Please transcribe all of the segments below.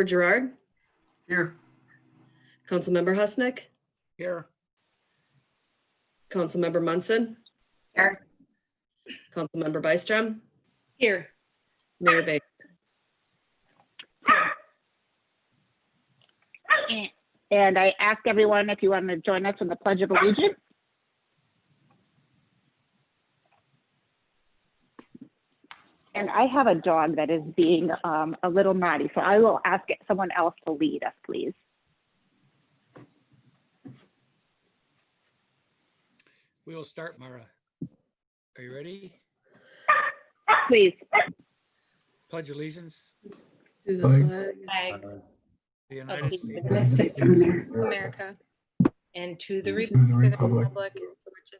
Gerard, Here. Councilmember Husnick, Here. Councilmember Munson, Here. Councilmember Byström, Here. Mayor Bain. And I ask everyone if you want to join us in the Pledge of Allegiance. And I have a dog that is being a little naughty, so I will ask someone else to lead us, please. We will start, Mara. Are you ready? Please. Pledge allegiance To the flag to the United States United States of America, and to the to the republic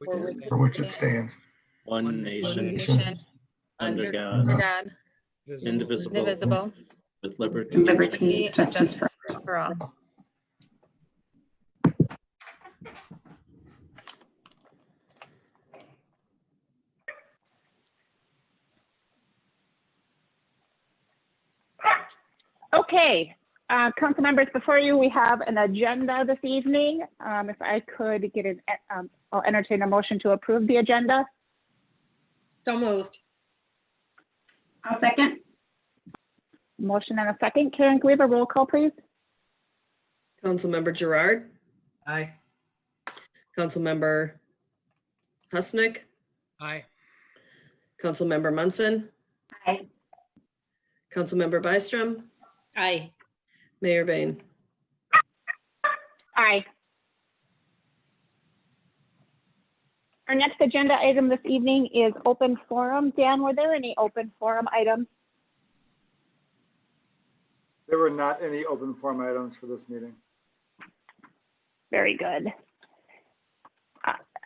republic for which it stands, one nation, nation, under under God, God, indivisible, indivisible, with liberty. liberty and justice for all. for all. Okay, council members, before you, we have an agenda this evening. If I could get I'll entertain a motion to approve the agenda. So moved. I'll second. Motion and a second. Karen, can we have a roll call, please? Councilmember Gerard, Aye. Councilmember Husnick, Aye. Councilmember Munson, Aye. Councilmember Byström, Aye. Mayor Bain. Aye. Our next agenda item this evening is open forum. Dan, were there any open forum items? There were not any open forum items for this meeting. Very good.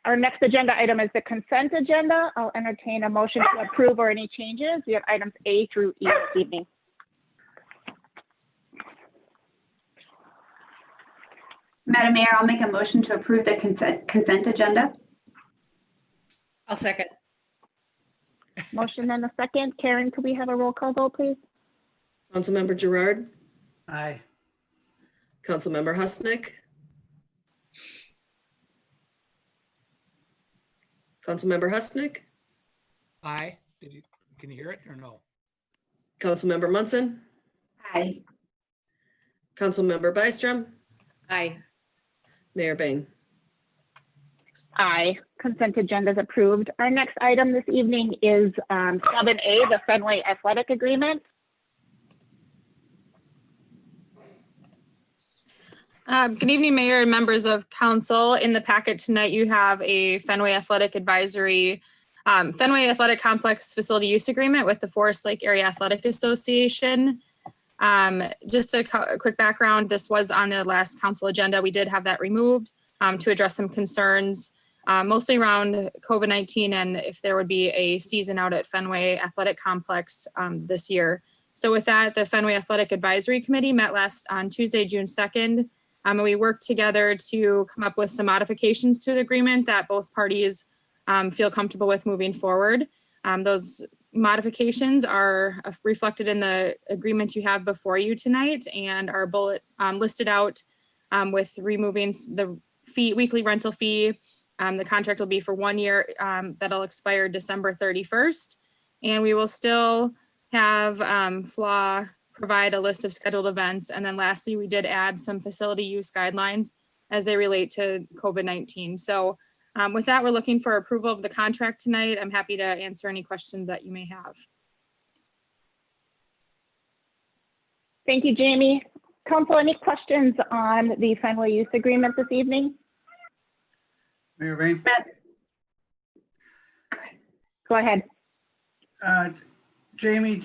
Our next agenda item is the consent agenda. I'll entertain a motion to approve or any changes. We have items A through E this evening. Madam Mayor, I'll make a motion to approve the consent agenda. I'll second. Motion and a second. Karen, could we have a roll call vote, please? Councilmember Gerard, Aye. Councilmember Husnick, Councilmember Husnick, Aye. Can you hear it or no? Councilmember Munson, Aye. Councilmember Byström, Aye. Mayor Bain. Aye. Consent agenda is approved. Our next item this evening is 7A, the Fenway Athletic Agreement. Good evening, Mayor and members of council. In the packet tonight, you have a Fenway Athletic Advisory, Fenway Athletic Complex Facility Use Agreement with the Forest Lake Area Athletic Association. Just a quick background, this was on the last council agenda. We did have that removed to address some concerns, mostly around COVID-19 and if there would be a season out at Fenway Athletic Complex this year. So with that, the Fenway Athletic Advisory Committee met on Tuesday, June 2nd. And we worked together to come up with some modifications to the agreement that both parties feel comfortable with moving forward. Those modifications are reflected in the agreement you have before you tonight and are listed out with removing the weekly rental fee. The contract will be for 1 year. That'll expire December 31st. And we will still have FLA provide a list of scheduled events. And then lastly, we did add some facility use guidelines as they relate to COVID-19. So with that, we're looking for approval of the contract tonight. I'm happy to answer any questions that you may have. Thank you, Jamie. Council, any questions on the Fenway Use Agreement this evening? Mayor Bain? Go ahead. Jamie,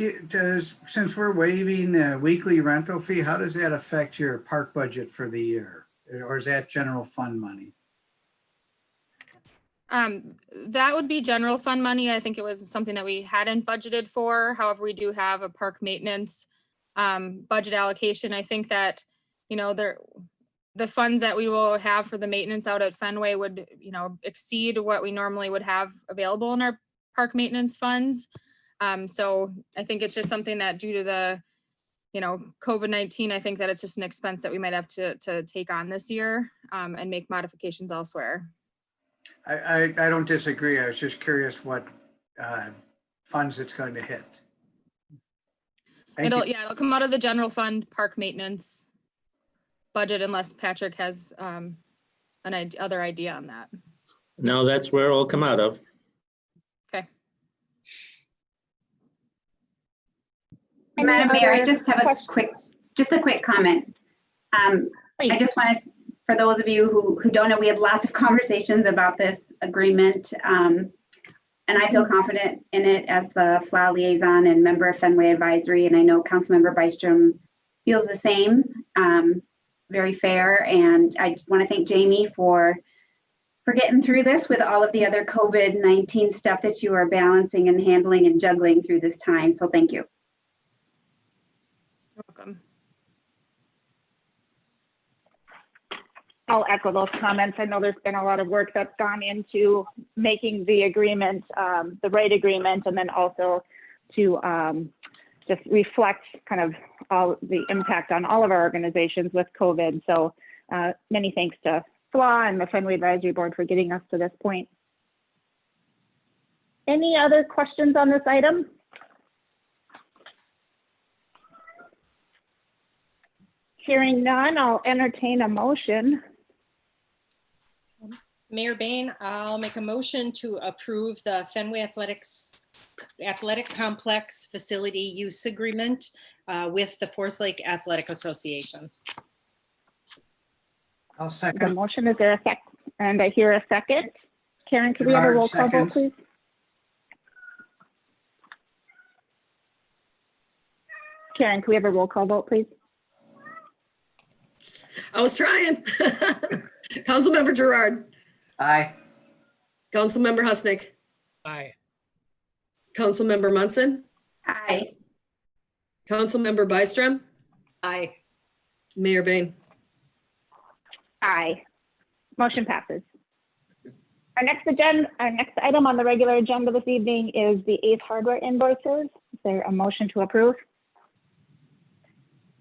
since we're waiving the weekly rental fee, how does that affect your park budget for the year? Or is that general fund money? That would be general fund money. I think it was something that we hadn't budgeted for. However, we do have a park maintenance budget allocation. I think that, the funds that we will have for the maintenance out at Fenway would, exceed what we normally would have available in our park maintenance funds. So I think it's just something that due to the, COVID-19, I think that it's just an expense that we might have to take on this year and make modifications elsewhere. I don't disagree. I was just curious what funds it's going to hit. Thank you. It'll come out of the general fund park maintenance budget unless Patrick has other idea on that. No, that's where it'll come out of. Okay. Madam Mayor, I other just have a quick comment. I just want to, for those of you who don't know, we had lots of conversations about this agreement. And I feel confident in it as the FLA liaison and member of Fenway Advisory. And I know Councilmember Bystrom feels the same, very fair. And I just want to thank Jamie for getting through this with all of the other COVID-19 stuff that you are balancing and handling and juggling through this time. So thank you. You're welcome. I'll echo those comments. I know there's been a lot of work that's gone into making the agreement, the right agreement, and then also to just reflect kind of all the impact on all of our organizations with COVID. So many thanks to FLA and the Fenway Advisory Board for getting us to this point. Any other questions on this item? Hearing none, I'll entertain a motion. Mayor Bain, I'll make a motion to approve the Fenway Athletic Complex Facility Use Agreement with the Forest Lake Athletic Association. I'll The second. motion, is there a second? And I hear a second. Karen, could we have a Gerard roll call vote, seconds. please? Karen, could we have a roll call vote, please? I was trying. Councilmember Gerard, Aye. Councilmember Husnick, Aye. Councilmember Munson, Aye. Councilmember Bystrom, Aye. Mayor Bain. Aye. Motion passes. Our next item on the regular agenda this evening is the Ace Hardware invoices. Is there a motion to approve?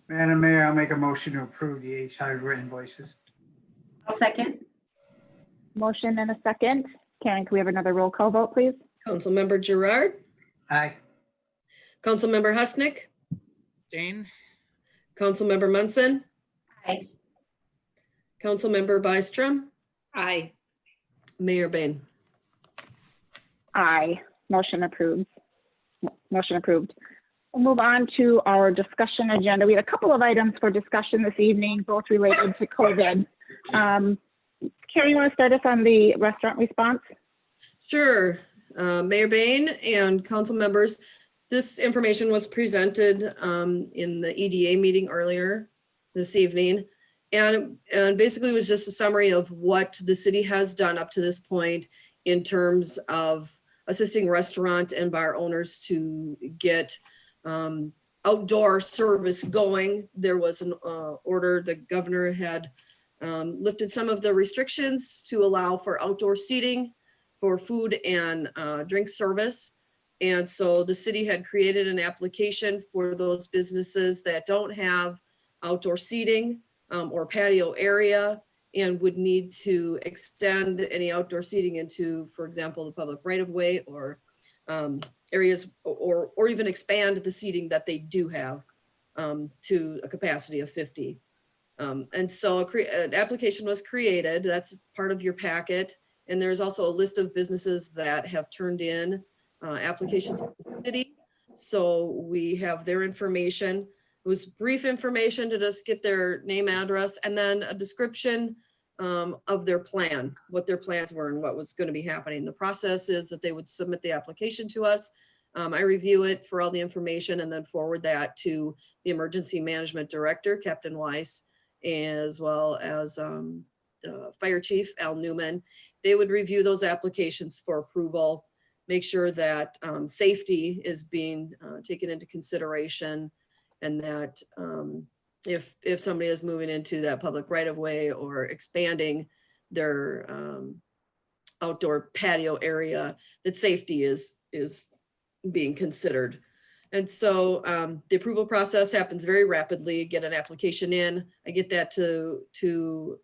Madam Mayor, I'll make a motion to approve the Ace Hardware invoices. I'll second. Motion and a second. Karen, can we have another roll call vote, please? Councilmember Gerard, Aye. Councilmember Husnick, Jane? Councilmember Munson, Aye. Councilmember Bystrom, Aye. Mayor Bain. Aye. Motion approved. Motion approved. We'll move on to our discussion agenda. We have a couple of items for discussion this evening, both related to COVID. Karen, you want to start us on the restaurant response? Sure. Mayor Bain and council members, this information was presented in the EDA meeting earlier this evening. And basically it was just a summary of what the city has done up to this point in terms of assisting restaurant and bar owners to get outdoor service going. There was an order, the governor had lifted some of the restrictions to allow for outdoor seating for food and drink service. And so the city had created an application for those businesses that don't have outdoor seating or patio area and would need to extend any outdoor seating into, for example, the public right of way or areas or even expand the seating that they do have to a capacity of 50. And so an application was created. That's part of your packet. And there's also a list of businesses that have turned in applications to the city. So we have their information. It was brief information to just get their name, address, and then a description of their plan, what their plans were and what was going to be happening. The process is that they would submit the application to us. I review it for all the information and then forward that to the emergency management director, Captain Weiss, as well as Fire Chief Al Newman. They would review those applications for approval, make sure that safety is being taken into consideration, and that if somebody is moving into that public right of way or expanding their outdoor patio area, that safety is being considered. And so the approval process happens very rapidly. Get an application in, I get that to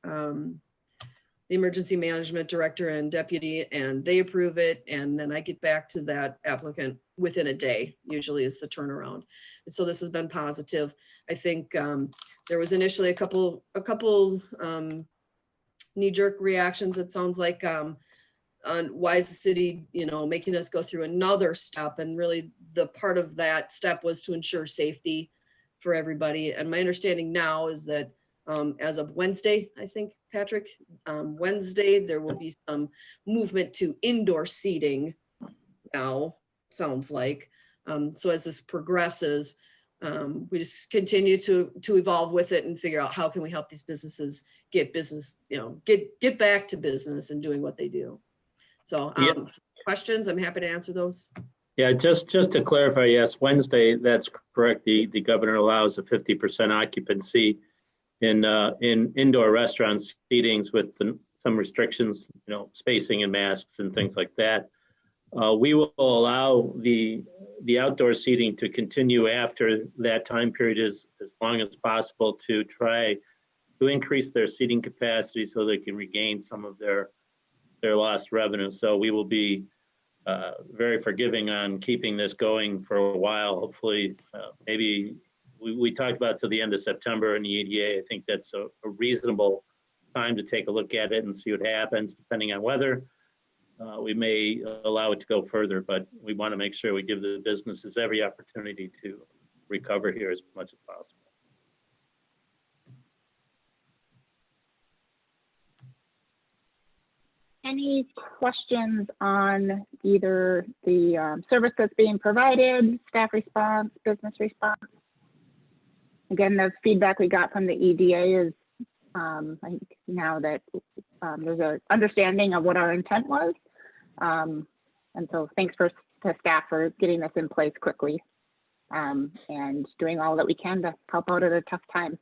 the emergency management director and deputy, and they approve it. And then I get back to that applicant within a day, usually is the turnaround. And so this has been positive. I think there was initially a couple knee-jerk reactions. It sounds like on why is the city, making us go through another step? And really the part of that step was to ensure safety for everybody. And my understanding now is that as of Wednesday, I think, Patrick, Wednesday, there will be some movement to indoor seating now, sounds like. So as this progresses, we just continue to evolve with it and figure out how can we help these businesses get business, get back to business and doing what they do. So questions, I'm happy to answer those. Yeah, just to clarify, yes, Wednesday, that's correct. The governor allows a 50% occupancy in indoor restaurants, seatings with some restrictions, spacing and masks and things like that. We will allow the outdoor seating to continue after that time period as long as possible to try to increase their seating capacity so they can regain some of their lost revenue. So we will be very forgiving on keeping this going for a while. Hopefully, maybe we talked about to the end of September in the EDA. I think that's a reasonable time to take a look at it and see what happens, depending on weather. We may allow it to go further, but we want to make sure we give the businesses every opportunity to recover here as much as possible. Any questions on either the service that's being provided, staff response, business response? Again, the feedback we got from the EDA is I think now that there's an understanding of what our intent was. And so thanks to staff for getting this in place quickly and doing all that we can to help out at a tough time.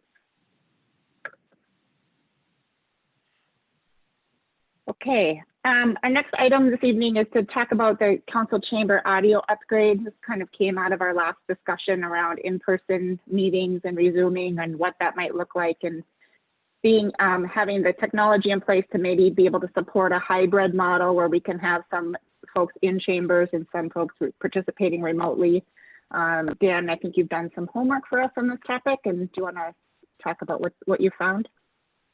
Okay, our next item this evening is to talk about the council chamber audio upgrades. This kind of came out of our last discussion around in-person meetings and resuming and what that might look like, and having the technology in place to maybe be able to support a hybrid model where we can have some folks in chambers and some folks participating remotely. Dan, I think you've done some homework for us on this topic, and do you want to talk about what you found?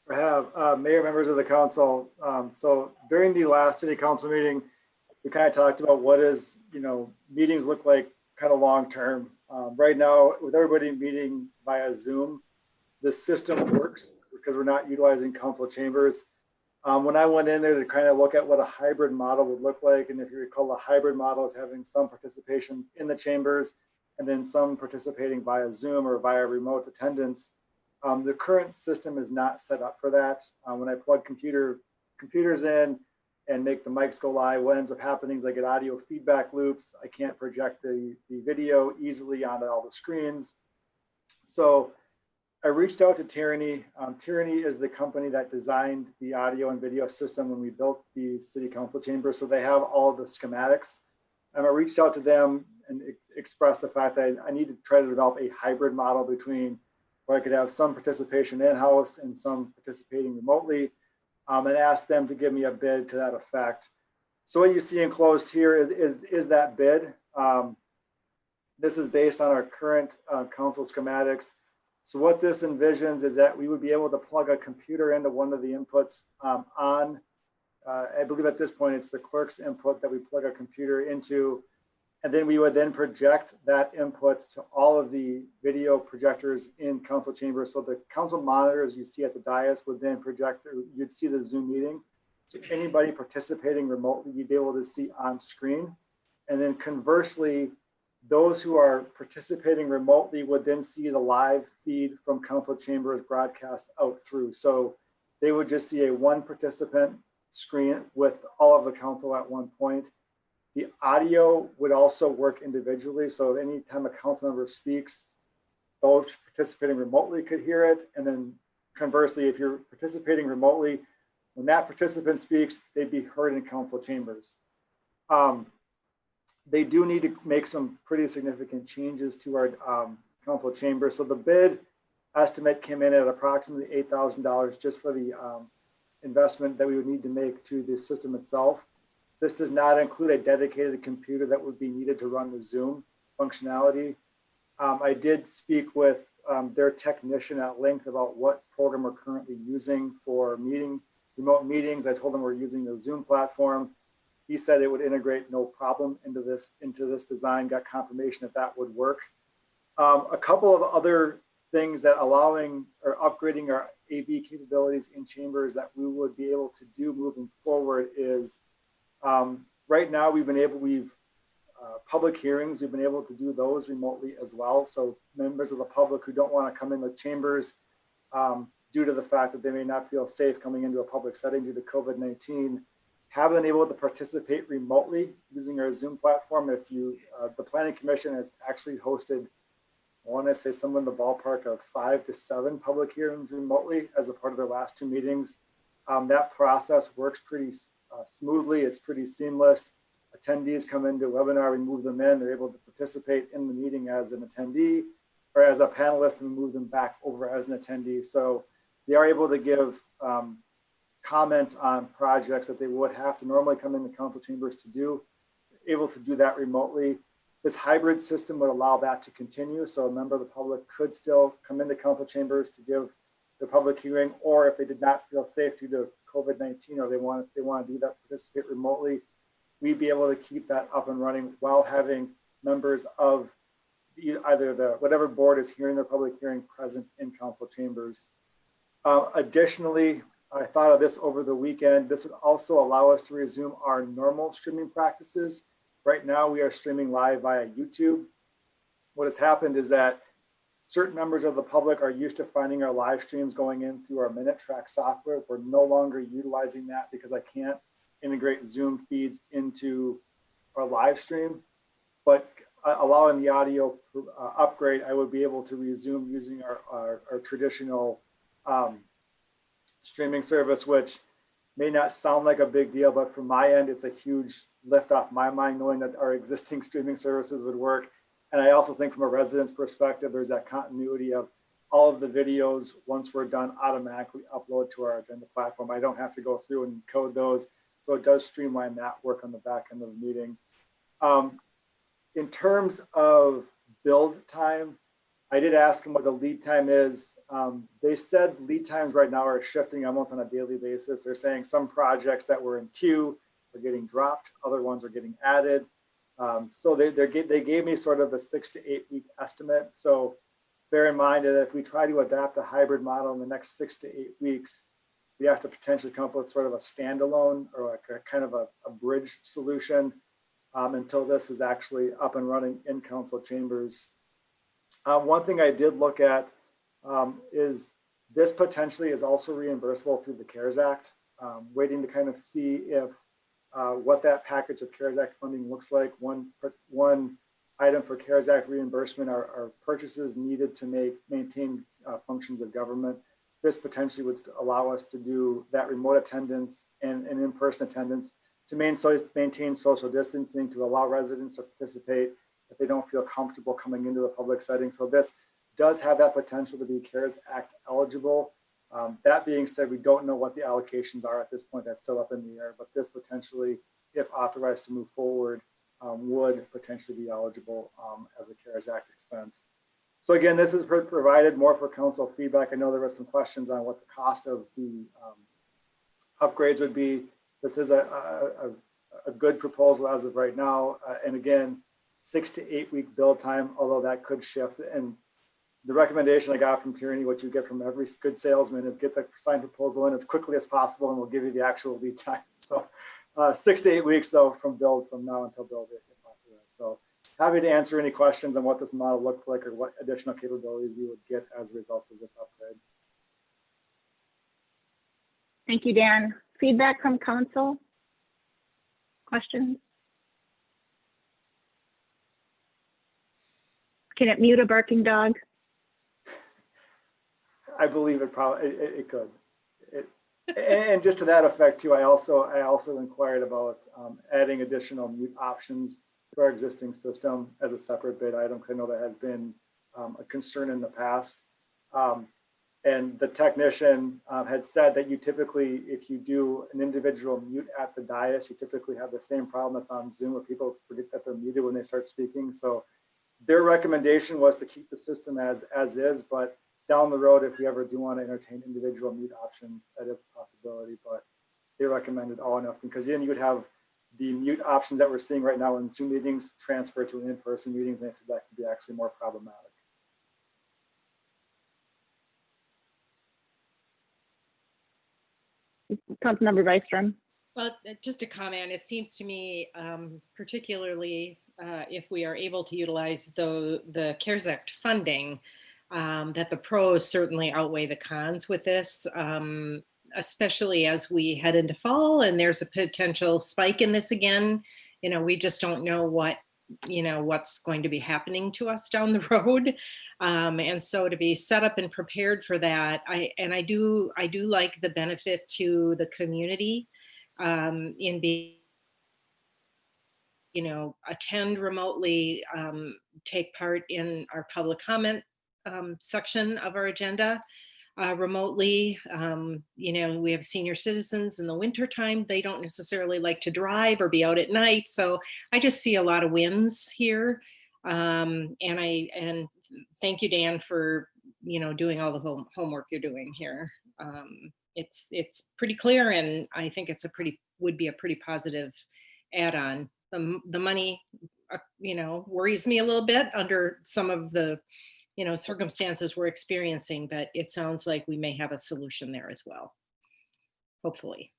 I have, Mayor, members of the council. So during the last city council meeting, we kind of talked about what is, meetings look like kind of long-term. Right now, with everybody meeting via Zoom, the system works because we're not utilizing council chambers. When I went in there to kind of look at what a hybrid model would look like, and if you recall, the hybrid model is having some participations in the chambers and then some participating via Zoom or via remote attendance. The current system is not set up for that. When I plug computers in and make the mics go live, what ends up happening is I get audio feedback loops. I can't project the video easily onto all the screens. So I reached out to Tyranny. Tyranny is the company that designed the audio and video system when we built the city council chamber. So they have all of the schematics. And I reached out to them and expressed the fact that I need to try to develop a hybrid model between where I could have some participation in-house and some participating remotely, and asked them to give me a bid to that effect. So what you see enclosed here is that bid. This is based on our current council schematics. So what this envisions is that we would be able to plug a computer into one of the inputs I believe at this point it's the clerk's input that we plug a computer into. And then we would then project that input to all of the video projectors in council chambers. So the council monitors you see at the dais would then project, you'd see the Zoom meeting. So anybody participating remotely, you'd be able to see on screen. And then conversely, those who are participating remotely would then see the live feed from council chambers broadcast out through. So they would just see a one participant screen with all of the council at one point. The audio would also work individually. So anytime a council member speaks, those participating remotely could hear it. And then conversely, if you're participating remotely, when that participant speaks, they'd be heard in council chambers. they do need to make some pretty significant changes to our council chamber. So the bid estimate came in at approximately $8,000 just for the investment that we would need to make to the system itself. This does not include a dedicated computer that would be needed to run the Zoom functionality. I did speak with their technician at length about what program we're currently using for remote meetings. I told him we're using the Zoom platform. He said it would integrate no problem into this design, got confirmation that would work. A couple of other things that allowing or upgrading our AV capabilities in chambers that we would be able to do moving forward is right now public hearings, we've been able to do those remotely as well. So members of the public who don't want to come in the chambers due to the fact that they may not feel safe coming into a public setting due to COVID-19, have been able to participate remotely using our Zoom platform. If you, the Planning Commission has actually hosted, I want to say somewhere in the ballpark of 5 to 7 public hearings remotely as a part of their last 2 meetings. That process works pretty smoothly. It's pretty seamless. Attendees come into a webinar, we move them in, they're able to participate in the meeting as an attendee or as a panelist, and move them back over as an attendee. So they are able to give comments on projects that they would have to normally come into council chambers to do, able to do that remotely. This hybrid system would allow that to continue. So a member of the public could still come into council chambers to give the public hearing, or if they did not feel safe due to COVID-19 or they want to do that, participate remotely, we'd be able to keep that up and running while having members of either whatever board is hearing their public hearing present in council chambers. Additionally, I thought of this over the weekend. This would also allow us to resume our normal streaming practices. Right now we are streaming live via YouTube. What has happened is that certain members of the public are used to finding our live streams going in through our Minute Track software. We're no longer utilizing that because I can't integrate Zoom feeds into our live stream, but allowing the audio upgrade, I would be able to resume using our traditional streaming service, which may not sound like a big deal, but from my end, it's a huge lift off my mind knowing that our existing streaming services would work. And I also think from a resident's perspective, there's that continuity of all of the videos, once we're done, automatically upload to our agenda platform. I don't have to go through and code those. So it does streamline that work on the back end of the meeting. In terms of build time, I did ask them what the lead time is. They said lead times right now are shifting almost on a daily basis. They're saying some projects that were in queue are getting dropped, other ones are getting added. So they gave me sort of the 6 to 8 week estimate. So bear in mind that if we try to adapt a hybrid model in the next 6 to 8 weeks, we have to potentially come up with sort of a standalone or like a kind of a bridge solution until this is actually up and running in council chambers. One thing I did look at is this potentially is also reimbursable through the CARES Act. Waiting to kind of see if what that package of CARES Act funding looks like. One item for CARES Act reimbursement are purchases needed to maintain functions of government. This potentially would allow us to do that remote attendance and in-person attendance to maintain social distancing, to allow residents to participate if they don't feel comfortable coming into the public setting. So this does have that potential to be CARES Act eligible. That being said, we don't know what the allocations are at this point. That's still up in the air, but this potentially, if authorized to move forward, would potentially be eligible as a CARES Act expense. So again, this is provided more for council feedback. I know there were some questions on what the cost of the upgrades would be. This is a good proposal as of right now. And again, 6 to 8 week build time, although that could shift. And the recommendation I got from Tierney, what you get from every good salesman, is get the signed proposal in as quickly as possible and we'll give you the actual lead time. So 6 to 8 weeks though from now until build it. So happy to answer any questions on what this model looks like or what additional capabilities we would get as a result of this upgrade. Thank you, Dan. Feedback from council? Questions? Can it mute a barking dog? I believe it probably it could. And just to that effect too, I also inquired about adding additional mute options. to our existing system as a separate bid item, because I know that has been a concern in the past. And the technician had said that you typically, if you do an individual mute at the dais, you typically have the same problem that's on Zoom where people forget that they're muted when they start speaking. So their recommendation was to keep the system as is, but down the road, if we ever do want to entertain individual mute options, that is a possibility. But they recommended all or nothing, because then you would have the mute options that we're seeing right now in Zoom meetings transfer to in-person meetings, and they said that could be actually more problematic. Councilmember Byström. Well, just a comment. It seems to me, particularly if we are able to utilize the CARES Act funding, that the pros certainly outweigh the cons with this, especially as we head into fall and there's a potential spike in this again. You know, we just don't know what's going to be happening to us down the road. And so to be set up and prepared for that, I do like the benefit to the community in being, attend remotely, take part in our public comment section of our agenda remotely. We have senior citizens in the wintertime. They don't necessarily like to drive or be out at night. So I just see a lot of wins here. And thank you, Dan, for, doing all the homework you're doing here. It's pretty clear, and I think it's would be a pretty positive add-on. The money, worries me a little bit under some of the circumstances we're experiencing, but it sounds like we may have a solution there as well, hopefully.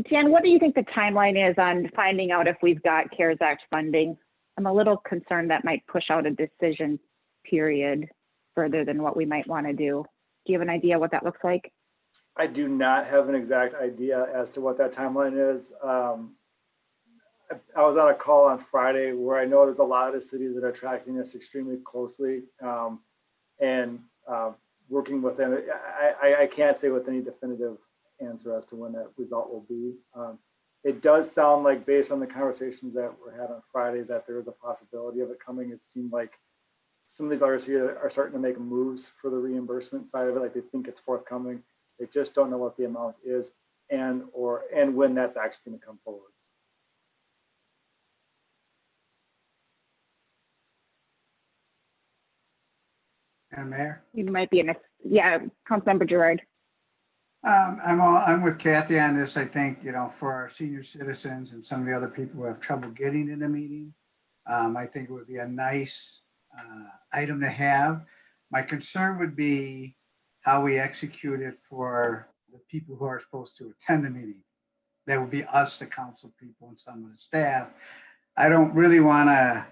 Jan, what do you think the timeline is on finding out if we've got CARES Act funding? I'm a little concerned that might push out a decision period further than what we might want to do. Do you have an idea what that looks like? I do not have an exact idea as to what that timeline is. I was on a call on Friday where I know there's a lot of the cities that are tracking this extremely closely and working with them. I can't say with any definitive answer as to when that result will be. It does sound like, based on the conversations that were had on Fridays, that there is a possibility of it coming. It seemed like some of these others here are starting to make moves for the reimbursement side of it. Like they think it's forthcoming. They just don't know what the amount is and when that's actually going to come forward. Madam Mayor? You might be in a, Councilmember Gerard. I'm with Kathy on this. I think, for our senior citizens and some of the other people who have trouble getting in a meeting, I think it would be a nice item to have. My concern would be how we execute it for the people who are supposed to attend the meeting. That would be us, the council people, and some of the staff. I don't really want to,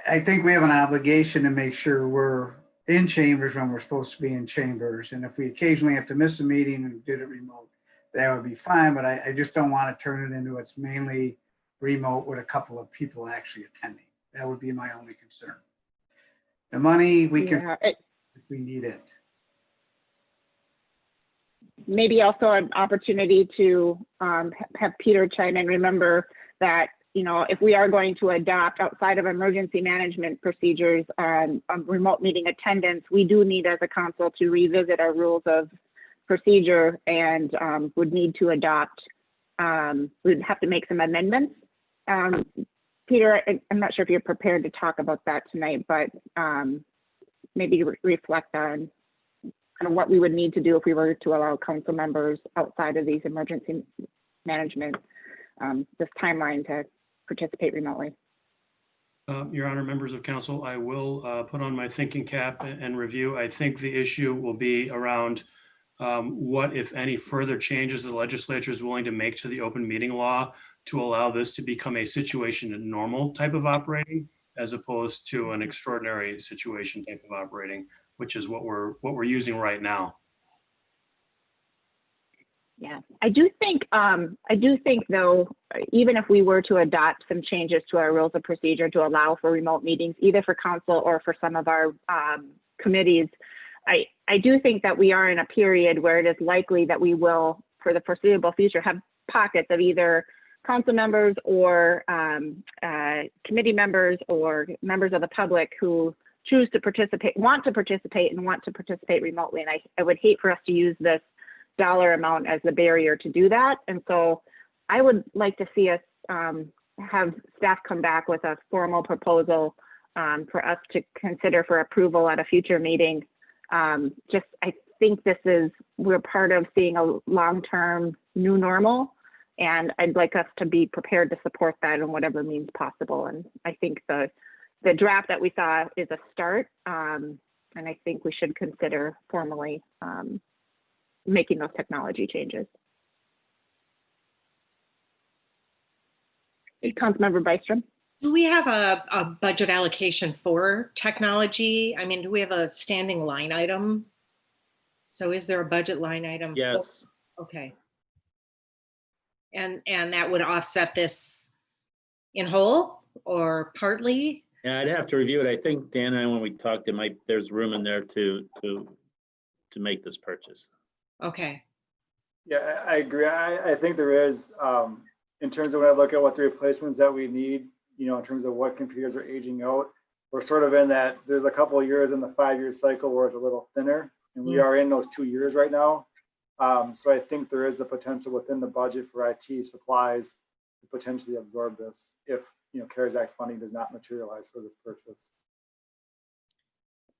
I think we have an obligation to make sure we're in chambers when we're supposed to be in chambers. And if we occasionally have to miss a meeting and did it remote, that would be fine. But I just don't want to turn it into it's mainly remote with a couple of people actually attending. That would be my only concern. The money we can, if we need it. Maybe also an opportunity to have Peter chime in. Remember that, if we are going to adopt outside of emergency management procedures remote meeting attendance, we do need as a council to revisit our rules of procedure and would need to adopt, we'd have to make some amendments. Peter, I'm not sure if you're prepared to talk about that tonight, but maybe reflect on kind of what we would need to do if we were to allow council members outside of these emergency management, this timeline to participate remotely. Your Honor, members of council, I will put on my thinking cap and review. I think the issue will be around what, if any, further changes the legislature is willing to make to the open meeting law to allow this to become a situation in normal type of operating, as opposed to an extraordinary situation type of operating, which is what we're using right now. Yeah, I do think though, even if we were to adopt some changes to our rules of procedure to allow for remote meetings, either for council or for some of our committees, I do think that we are in a period where it is likely that we will, for the foreseeable future, have pockets of either council members or committee members or members of the public who choose to participate, want to participate remotely. And I would hate for us to use this dollar amount as the barrier to do that. And so I would like to see us have staff come back with a formal proposal for us to consider for approval at a future meeting. I think we're part of seeing a long-term new normal, and I'd like us to be prepared to support that in whatever means possible. And I think the draft that we saw is a start, and I think we should consider formally making those technology changes. Councilmember Byström. Do we have a budget allocation for technology? I mean, do we have a standing line item? So is there a budget line item? Yes. Okay. And that would offset this in whole or partly? Yeah, I'd have to review it. I think Dan and I, when we talked, there's room in there to make this purchase. Okay. Yeah, I agree. I think there is, in terms of when I look at what the replacements that we need, you know, in terms of what computers are aging out, we're sort of in that, there's a couple of years in the 5-year cycle where it's a little thinner, and we are in those 2 years right now. So I think there is the potential within the budget for IT supplies to potentially absorb this if, you know, CARES Act funding does not materialize for this purchase.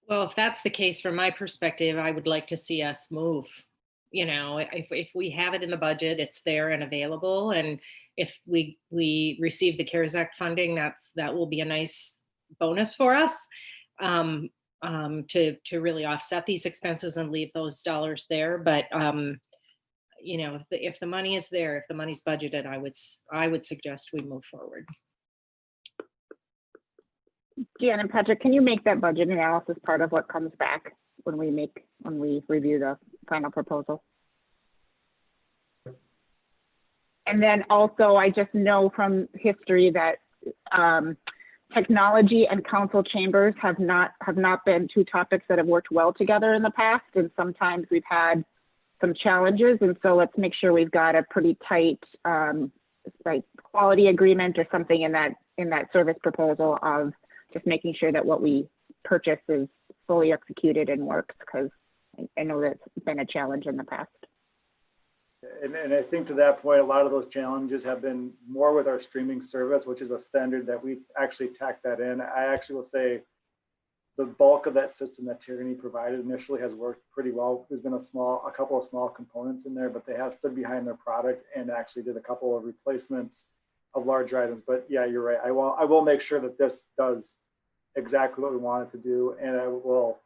Well, if that's the case, from my perspective, I would like to see us move. You know, if we have it in the budget, it's there and available. And if we receive the CARES Act funding, that will be a nice bonus for us to really offset these expenses and leave those dollars there. But you know, if the money is there, if the money's budgeted, I would suggest we move forward. Jan and Patrick, can you make that budget analysis part of what comes back when we review the final proposal? And then also, I just know from history that technology and council chambers have not been two topics that have worked well together in the past, and sometimes we've had some challenges. And so let's make sure we've got a pretty tight like quality agreement or something in that service proposal of just making sure that what we purchase is fully executed and works, because I know that's been a challenge in the past. And I think to that point, a lot of those challenges have been more with our streaming service, which is a standard that we actually tacked that in. I actually will say the bulk of that system that Tyranny provided initially has worked pretty well. There's been a couple of small components in there, but they have stood behind their product and actually did a couple of replacements of larger items. But yeah, you're right. I will make sure that this does exactly what we want it to do, and I will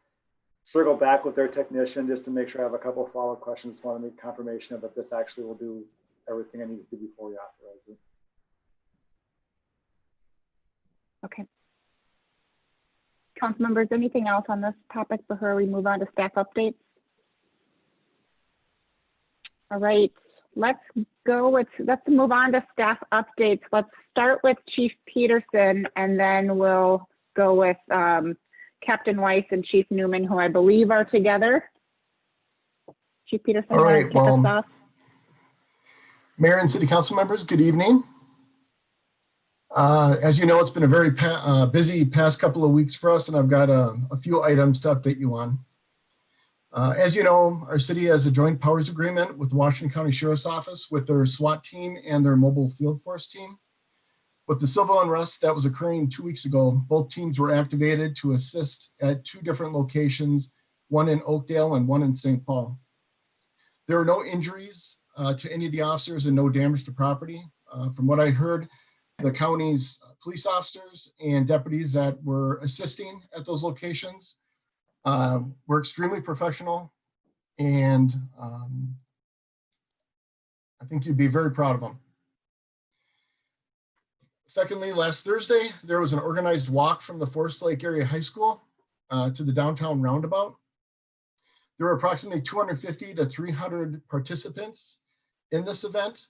circle back with their technician just to make sure I have a couple of follow-up questions. Just want to make confirmation of that this actually will do everything I need to do before we authorize it. Okay. Council members, anything else on this topic before we move on to staff updates? All right, let's move on to staff updates. Let's start with Chief Peterson, and then we'll go with Captain Weiss and Chief Newman, who I believe are together. Chief Peterson, all right, kick us off. Mayor and City Council members, good evening. As you know, it's been a very busy past couple of weeks for us, and I've got a few items to update you on. As you know, our city has a joint powers agreement with the Washington County Sheriff's Office with their SWAT team and their mobile field force team. With the civil unrest that was occurring 2 weeks ago, both teams were activated to assist at 2 different locations, one in Oakdale and one in St. Paul. There were no injuries to any of the officers and no damage to property. From what I heard, the county's police officers and deputies that were assisting at those locations were extremely professional, and I think you'd be very proud of them. Secondly, last Thursday, there was an organized walk from the Forest Lake Area High School to the downtown Roundabout. There were approximately 250 to 300 participants in this event.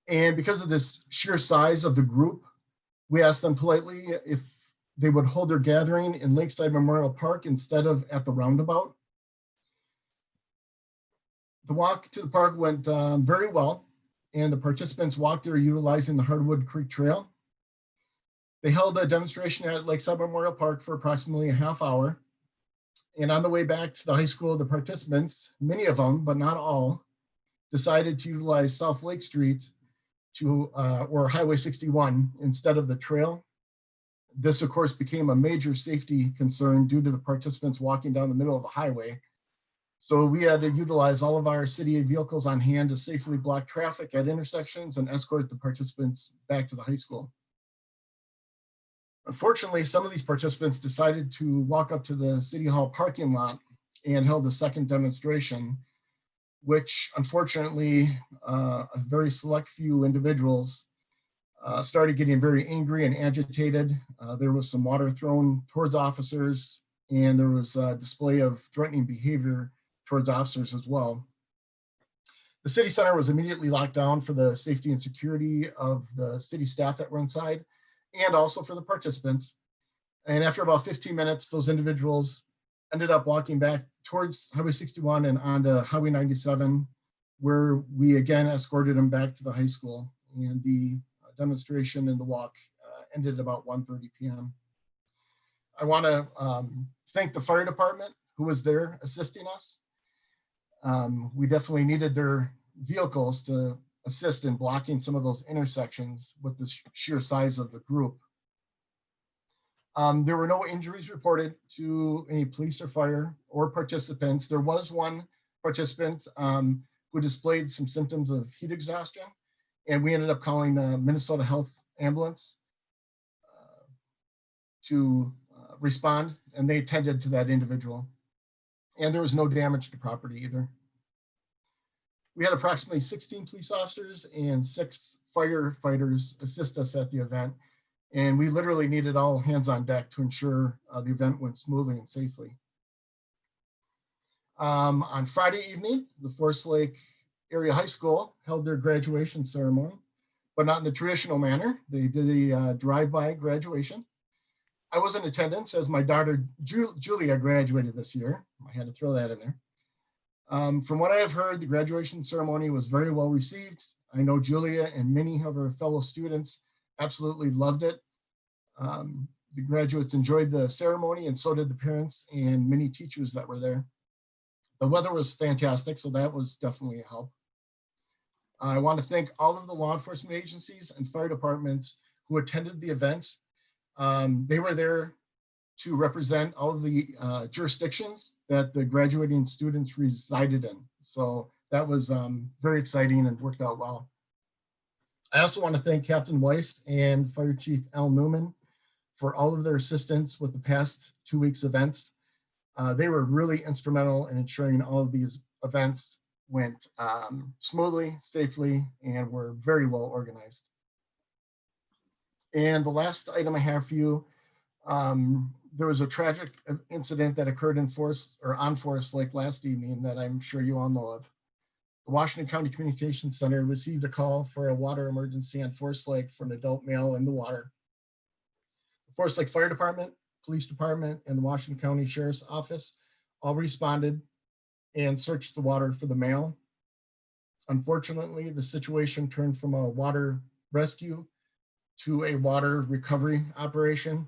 And because of this sheer size of the group, we asked them politely if they would hold their gathering in Lakeside Memorial Park instead of at the Roundabout. The walk to the park went very well. and the participants walked there utilizing the Hardwood Creek Trail. They held a demonstration at Lakeside Memorial Park for approximately a half hour. And on the way back to the high school, the participants, many of them, but not all, decided to utilize South Lake Street or Highway 61 instead of the trail. This, of course, became a major safety concern due to the participants walking down the middle of the highway. So we had to utilize all of our city vehicles on hand to safely block traffic at intersections and escort the participants back to the high school. Unfortunately, some of these participants decided to walk up to the City Hall parking lot and held a second demonstration, which unfortunately, a very select few individuals started getting very angry and agitated. There was some water thrown towards officers, and there was a display of threatening behavior towards officers as well. The city center was immediately locked down for the safety and security of the city staff that were inside, and also for the participants. And after about 15 minutes, those individuals ended up walking back towards Highway 61 and onto Highway 97, where we again escorted them back to the high school. And the demonstration and the walk ended at about 1:30 p.m. I want to thank the fire department who was there assisting us. We definitely needed their vehicles to assist in blocking some of those intersections with the sheer size of the group. There were no injuries reported to any police or fire or participants. There was one participant who displayed some symptoms of heat exhaustion, and we ended up calling the Minnesota Health Ambulance to respond, and they tended to that individual. And there was no damage to property either. We had approximately 16 police officers and 6 firefighters assist us at the event. And we literally needed all hands on deck to ensure the event went smoothly and safely. On Friday evening, the Forest Lake Area High School held their graduation ceremony, but not in the traditional manner. They did a drive-by graduation. I was in attendance as my daughter Julia graduated this year. I had to throw that in there. From what I have heard, the graduation ceremony was very well received. I know Julia and many of her fellow students absolutely loved it. The graduates enjoyed the ceremony, and so did the parents and many teachers that were there. The weather was fantastic, so that was definitely a help. I want to thank all of the law enforcement agencies and fire departments who attended the event. They were there to represent all of the jurisdictions that the graduating students resided in. So that was very exciting and worked out well. I also want to thank Captain Weiss and Fire Chief Al Newman for all of their assistance with the past 2 weeks events. They were really instrumental in ensuring all of these events went smoothly, safely, and were very well organized. And the last item I have for you, there was a tragic incident that occurred on Forest Lake last evening that I'm sure you all know of. The Washington County Communications Center received a call for a water emergency on Forest Lake for an adult male in the water. The Forest Lake Fire Department, Police Department, and the Washington County Sheriff's Office all responded and searched the water for the male. Unfortunately, the situation turned from a water rescue to a water recovery operation.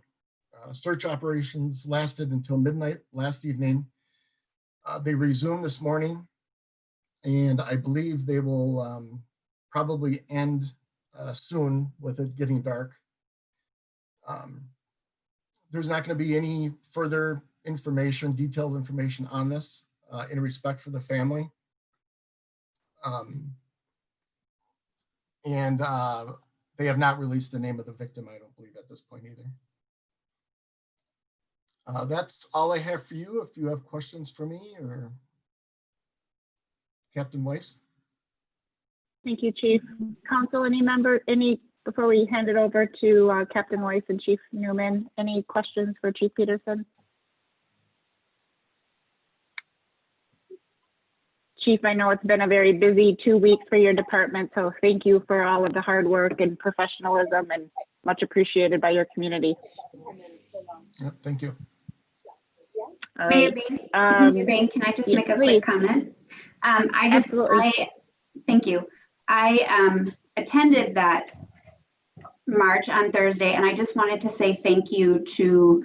Search operations lasted until midnight last evening. They resumed this morning, and I believe they will probably end soon with it getting dark. There's not going to be any further information, detailed information on this in respect for the family. They have not released the name of the victim, I don't believe, at this point either. That's all I have for you. If you have questions for me or Captain Weiss. Thank you, Chief. Council, before we hand it over to Captain Weiss and Chief Newman, any questions for Chief Peterson? Chief, I know it's been a very busy 2 weeks for your department, so thank you for all of the hard work and professionalism, and much appreciated by your community. Yep, thank you. All Mayor right. Bain, can I just make a please. quick comment? Absolutely. Thank you. I attended that march on Thursday, and I just wanted to say thank you to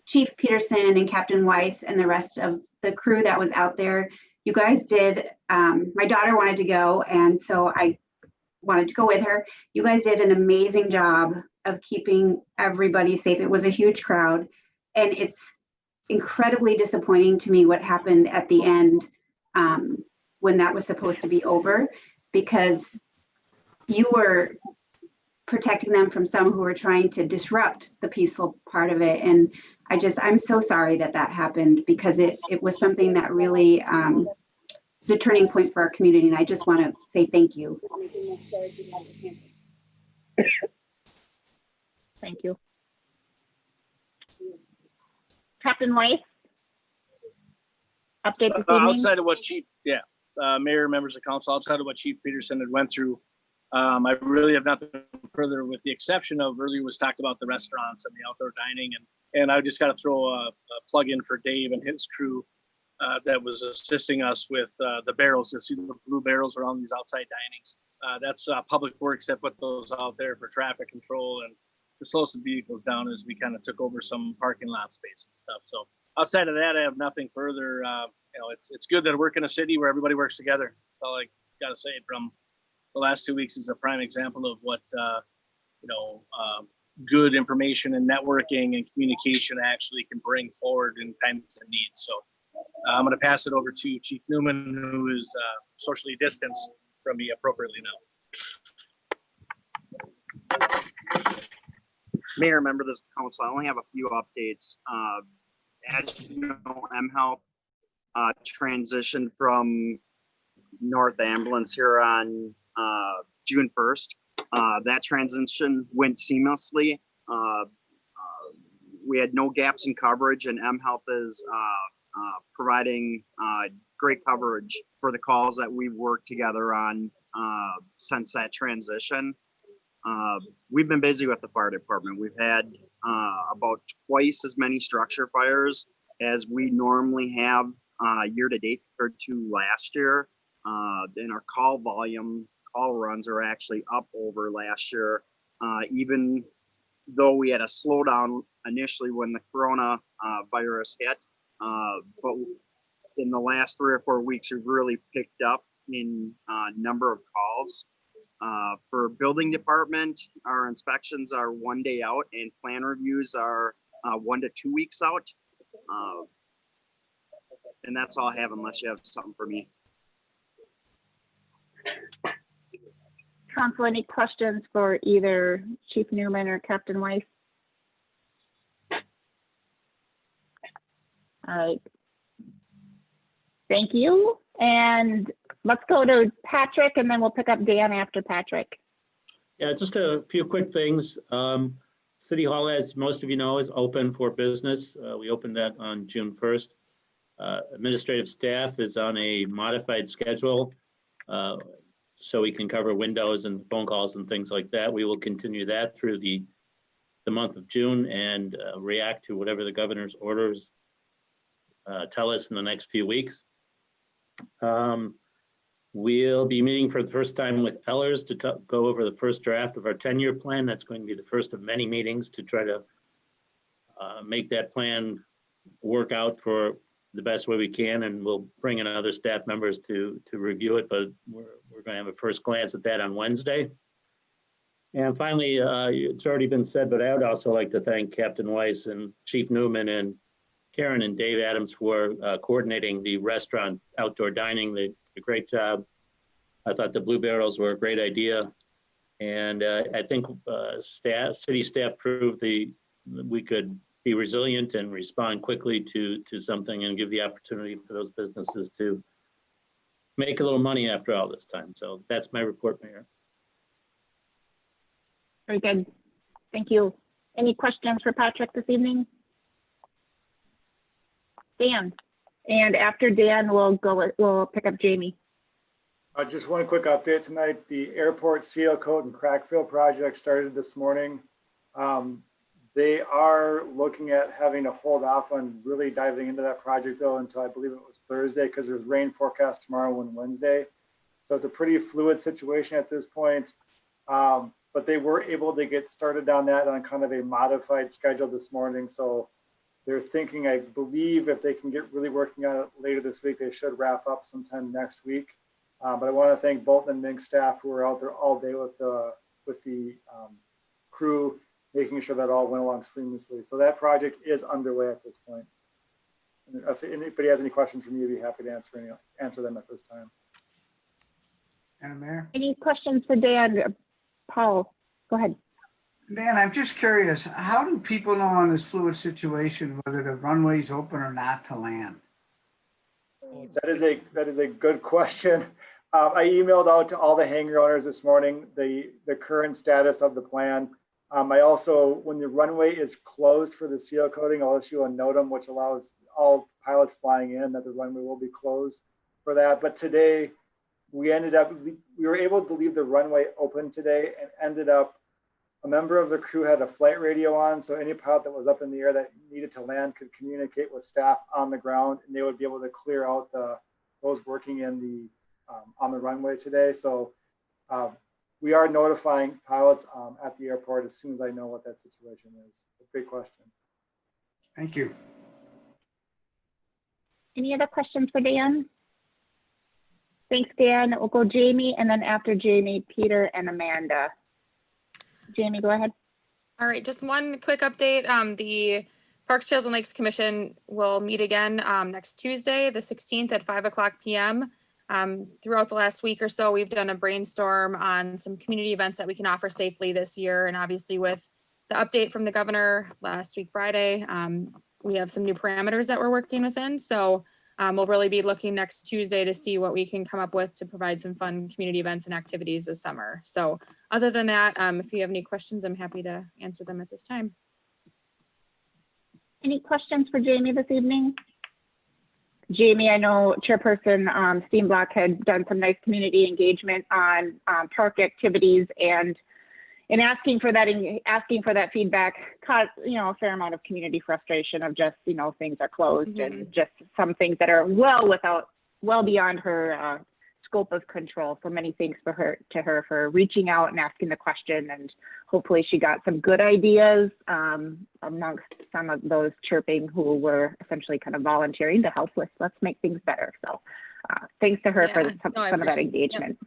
Chief Peterson and Captain Weiss and the rest of the crew that was out there. You guys did, my daughter wanted to go, and so I wanted to go with her. You guys did an amazing job of keeping everybody safe. It was a huge crowd, and it's incredibly disappointing to me what happened at the end when that was supposed to be over, because you were protecting them from some who were trying to disrupt the peaceful part of it. And I'm so sorry that that happened, because it was something that really is a turning point for our community. And I just want to say thank you. Thank you. Captain Weiss? Update this evening? Outside of what Mayor, members of council, outside of what Chief Peterson had went through, I really have nothing further, with the exception of earlier was talked about the restaurants and the outdoor dining, and I just got to throw a plug in for Dave and his crew that was assisting us with the barrels. You see the blue barrels around these outside dinings. That's Public Works that put those out there for traffic control and to slow some vehicles down as we kind of took over some parking lot space and stuff. So outside of that, I have nothing further. It's good that I work in a city where everybody works together. That's all I got to say. From the last 2 weeks is a prime example of what good information and networking and communication actually can bring forward in times of need. So I'm going to pass it over to Chief Newman, who is socially distanced from me appropriately now. Mayor, member of this council, I only have a few updates. As you know, mHealth transitioned from North Ambulance here on June 1st. That transition went seamlessly. We had no gaps in coverage, and mHealth is providing great coverage for the calls that we've worked together on since that transition. We've been busy with the fire department. We've had about twice as many structure fires as we normally have year to date compared to last year. And our call runs are actually up over last year, even though we had a slowdown initially when the corona virus hit. But in the last 3 or 4 weeks, we've really picked up in number of calls. For building department, our inspections are 1 day out, and plan reviews are 1 to 2 weeks out. And that's all I have, unless you have something for me. Council, any questions for either Chief Newman or Captain Weiss? All right. Thank you. And let's go to Patrick, and then we'll pick up Dan after Patrick. Yeah, just a few quick things. City Hall, as most of you know, is open for business. We opened that on June 1st. Administrative staff is on a modified schedule, so we can cover windows and phone calls and things like that. We will continue that through the month of June and react to whatever the governor's orders tell us in the next few weeks. We'll be meeting for the first time with Ellers to go over the first draft of our 10-year plan. That's going to be the first of many meetings to try to make that plan work out for the best way we can, and we'll bring in other staff members to review it, but we're going to have a first glance at that on Wednesday. And finally, it's already been said, but I would also like to thank Captain Weiss and Chief Newman and Karen and Dave Adams for coordinating the restaurant outdoor dining. They did a great job. I thought the Blue Barrels were a great idea. And I think city staff proved we could be resilient and respond quickly to something and give the opportunity for those businesses to make a little money after all this time. So that's my report, Mayor. Very good. Thank you. Any questions for Patrick this evening? Dan, and after Dan, we'll pick up Jamie. Just one quick update tonight. The airport seal coat and crack fill project started this morning. They are looking at having to hold off on really diving into that project though until I believe it was Thursday, because there's rain forecast tomorrow and Wednesday. So it's a pretty fluid situation at this point. But they were able to get started on that on kind of a modified schedule this morning. So they're thinking, I believe, if they can get really working on it later this week, they should wrap up sometime next week. But I want to thank Bolton and Mink staff who were out there all day with the crew, making sure that all went along seamlessly. So that project is underway at this point. And if anybody has any questions for me, I'd be happy to answer them at this time. Madam Mayor? Any questions for Dan? Paul, go ahead. Dan, I'm just curious, how do people know in this fluid situation whether the runway is open or not to land? That is a good question. I emailed out to all the hangar owners this morning the current status of the plan. I also, when the runway is closed for the seal coating, I'll issue a NOTAM which allows all pilots flying in that the runway will be closed for that. But today, we were able to leave the runway open today and ended up, a member of the crew had a flight radio on, so any pilot that was up in the air that needed to land could communicate with staff on the ground, and they would be able to clear out those working in the on the runway today. So we are notifying pilots at the airport as soon as I know what that situation is. A great question. Thank you. Any other questions for Dan? Thanks, Dan. We'll go Jamie, and then after Jamie, Peter and Amanda. Jamie, go ahead. All right, just one quick update. The Parks, Trails and Lakes Commission will meet again next Tuesday, the 16th at 5:00 p.m. Throughout the last week or so, we've done a brainstorm on some community events that we can offer safely this year. And obviously with the update from the governor last week, Friday, we have some new parameters that we're working within. So we'll really be looking next Tuesday to see what we can come up with to provide some fun community events and activities this summer. So other than that, if you have any questions, I'm happy to answer them at this time. Any questions for Jamie this evening? Jamie, I know Chairperson Steenblock had done some nice community engagement on park activities, and in asking for that feedback caused, a fair amount of community frustration of just, things are closed and just some things that are well beyond her scope of control. So many thanks to her for reaching out and asking the question, and hopefully she got some good ideas amongst some of those chirping who were essentially kind of volunteering to help with let's make things better. So thanks to her for some of that engagement.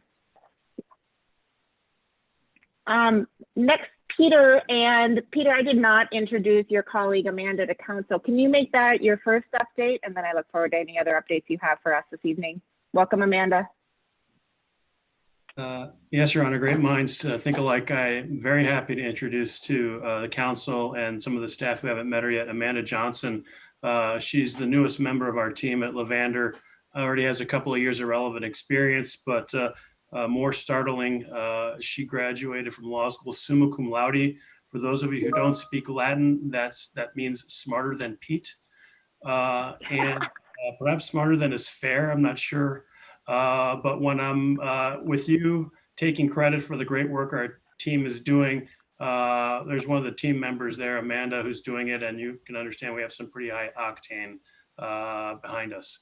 Yep. Next, Peter, I did not introduce your colleague Amanda to council. Can you make that your first update? And then I look forward to any other updates you have for us this evening. Welcome, Amanda. Yes, Your Honor, great minds think alike. I'm very happy to introduce to the council and some of the staff who haven't met her yet, Amanda Johnson. She's the newest member of our team at Levander. Already has a couple of years of relevant experience, but more startling, she graduated from law school summa cum laude. For those of you who don't speak Latin, that means smarter than Pete, and perhaps smarter than is fair. I'm not sure. But when I'm with you taking credit for the great work our team is doing, there's one of the team members there, Amanda, who's doing it, and you can understand we have some pretty high octane behind us.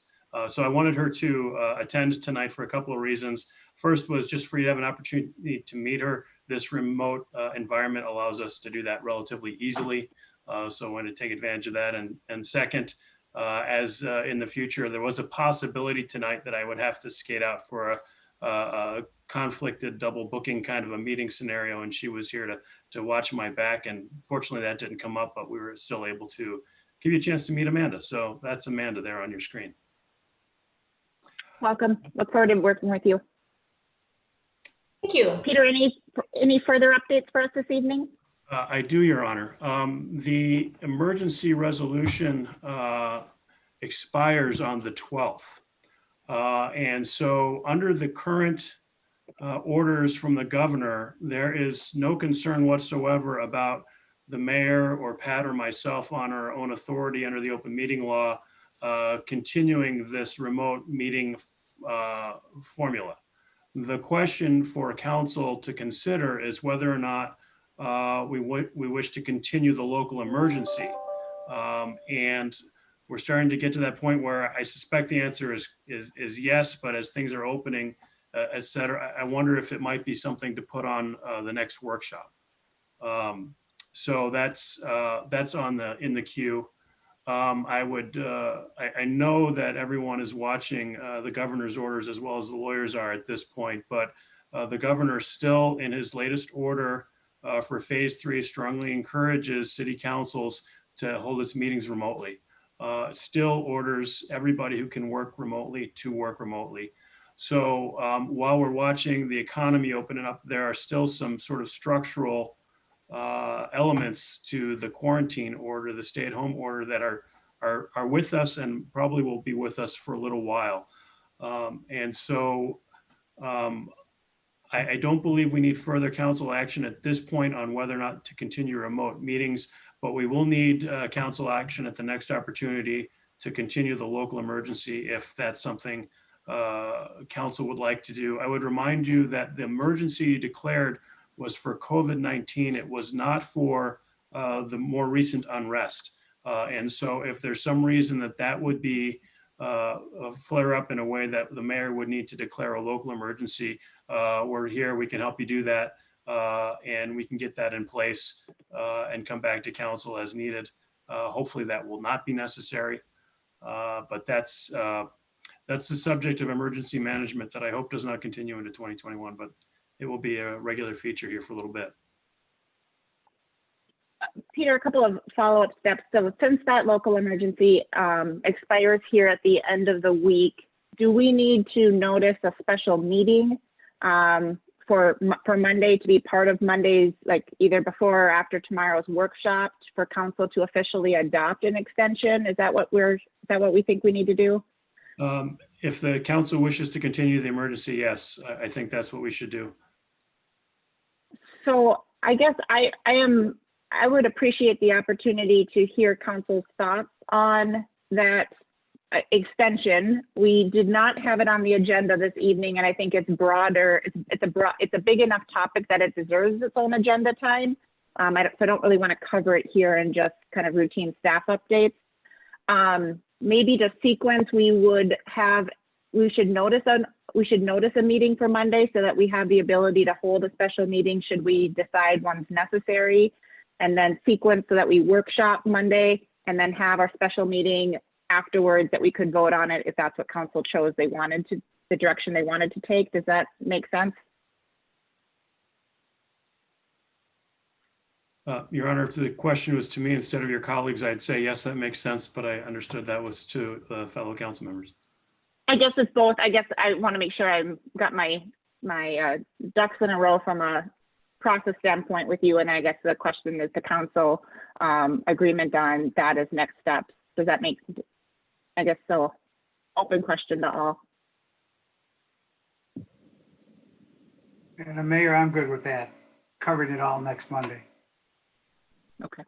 So I wanted her to attend tonight for a couple of reasons. First was just for you to have an opportunity to meet her. This remote environment allows us to do that relatively easily. So I wanted to take advantage of that. And second, as in the future, there was a possibility tonight that I would have to skate out for a conflicted double booking kind of a meeting scenario, and she was here to watch my back. And fortunately that didn't come up, but we were still able to give you a chance to meet Amanda. So that's Amanda there on your screen. Welcome. Look forward to working with you. Thank you. Peter, any further updates for us this evening? I do, Your Honor. The emergency resolution expires on the 12th. And so under the current orders from the governor, there is no concern whatsoever about the mayor or Pat or myself on our own authority under the open meeting law continuing this remote meeting formula. The question for council to consider is whether or not we wish to continue the local emergency. And we're starting to get to that point where I suspect the answer is yes, but as things are opening, et cetera. I wonder if it might be something to put on the next workshop. So that's in the queue. I know that everyone is watching the governor's orders as well as the lawyers are at this point, but the governor still in his latest order for phase 3 strongly encourages city councils to hold its meetings remotely. Still orders everybody who can work remotely to work remotely. So while we're watching the economy opening up, there are still some sort of structural elements to the quarantine order, the stay-at-home order that are with us and probably will be with us for a little while. And so I don't believe we need further council action at this point on whether or not to continue remote meetings, but we will need council action at the next opportunity to continue the local emergency if that's something council would like to do. I would remind you that the emergency declared was for COVID-19. It was not for the more recent unrest. And so if there's some reason that would be a flare up in a way that the mayor would need to declare a local emergency, we're here, we can help you do that. And we can get that in place and come back to council as needed. Hopefully that will not be necessary. But that's the subject of emergency management that I hope does not continue into 2021, but it will be a regular feature here for a little bit. Peter, a couple of follow-up steps. So since that local emergency expires here at the end of the week, do we need to notice a special meeting for Monday to be part of Monday's, like either before or after tomorrow's workshop for council to officially adopt an extension? Is that what we think we need to do? If the council wishes to continue the emergency, yes, I think that's what we should do. So I guess I would appreciate the opportunity to hear council's thoughts on that extension. We did not have it on the agenda this evening, and I think it's broader. It's a big enough topic that it deserves its own agenda time. So I don't really want to cover it here in just kind of routine staff updates. Maybe to sequence, we should notice a meeting for Monday so that we have the ability to hold a special meeting should we decide one's necessary, and then sequence so that we workshop Monday and then have our special meeting afterwards that we could vote on it if that's what council chose the direction they wanted to take. Does that make sense? Your Honor, if the question was to me instead of your colleagues, I'd say, yes, that makes sense, but I understood that was to fellow council members. I guess it's both. I guess I want to make sure I've got my ducks in a row from a process standpoint with you. And I guess the question is the council agreement on that as next steps. Does that make, I guess so, open question to all. And the mayor, I'm good with that. Covering it all next Monday. Okay.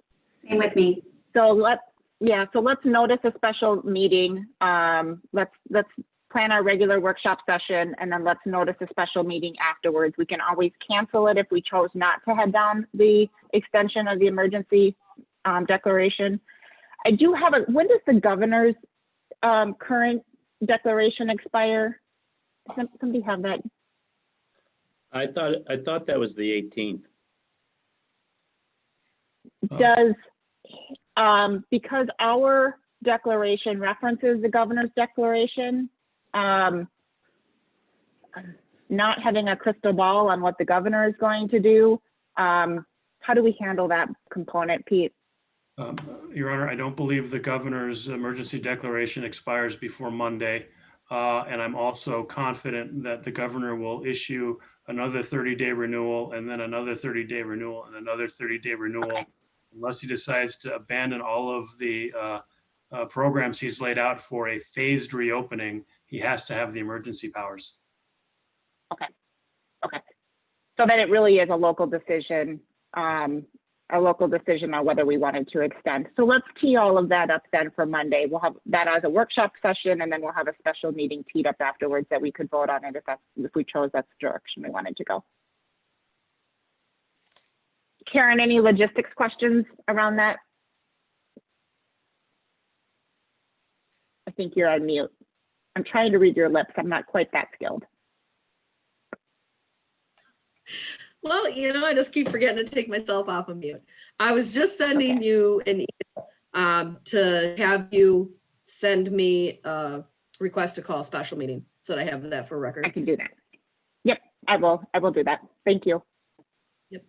Same with me. So let's notice a special meeting. Let's plan our regular workshop session, and then let's notice a special meeting afterwards. We can always cancel it if we chose not to head down the extension of the emergency declaration. I do have when does the governor's current declaration expire? Does somebody have that? I thought that was the 18th. Does because our declaration references the governor's declaration, not having a crystal ball on what the governor is going to do, how do we handle that component, Pete? Your Honor, I don't believe the governor's emergency declaration expires before Monday. And I'm also confident that the governor will issue another 30-day renewal and then another 30-day renewal and another 30-day renewal, unless he decides to abandon all of the programs he's laid out for a phased reopening. He has to have the emergency powers. Okay. So then it really is a local decision on whether we wanted to extend. So let's tee all of that up then for Monday. We'll have that as a workshop session, and then we'll have a special meeting teed up afterwards that we could vote on it if we chose that's the direction we wanted to go. Karen, any logistics questions around that? I think you're on mute. I'm trying to read your lips. I'm not quite that skilled. Well, I just keep forgetting to take myself off of mute. I was just sending you an email to have you send me a request to call a special meeting so that I have that for record. I can do that. Yep, I will do that. Thank you. Yep.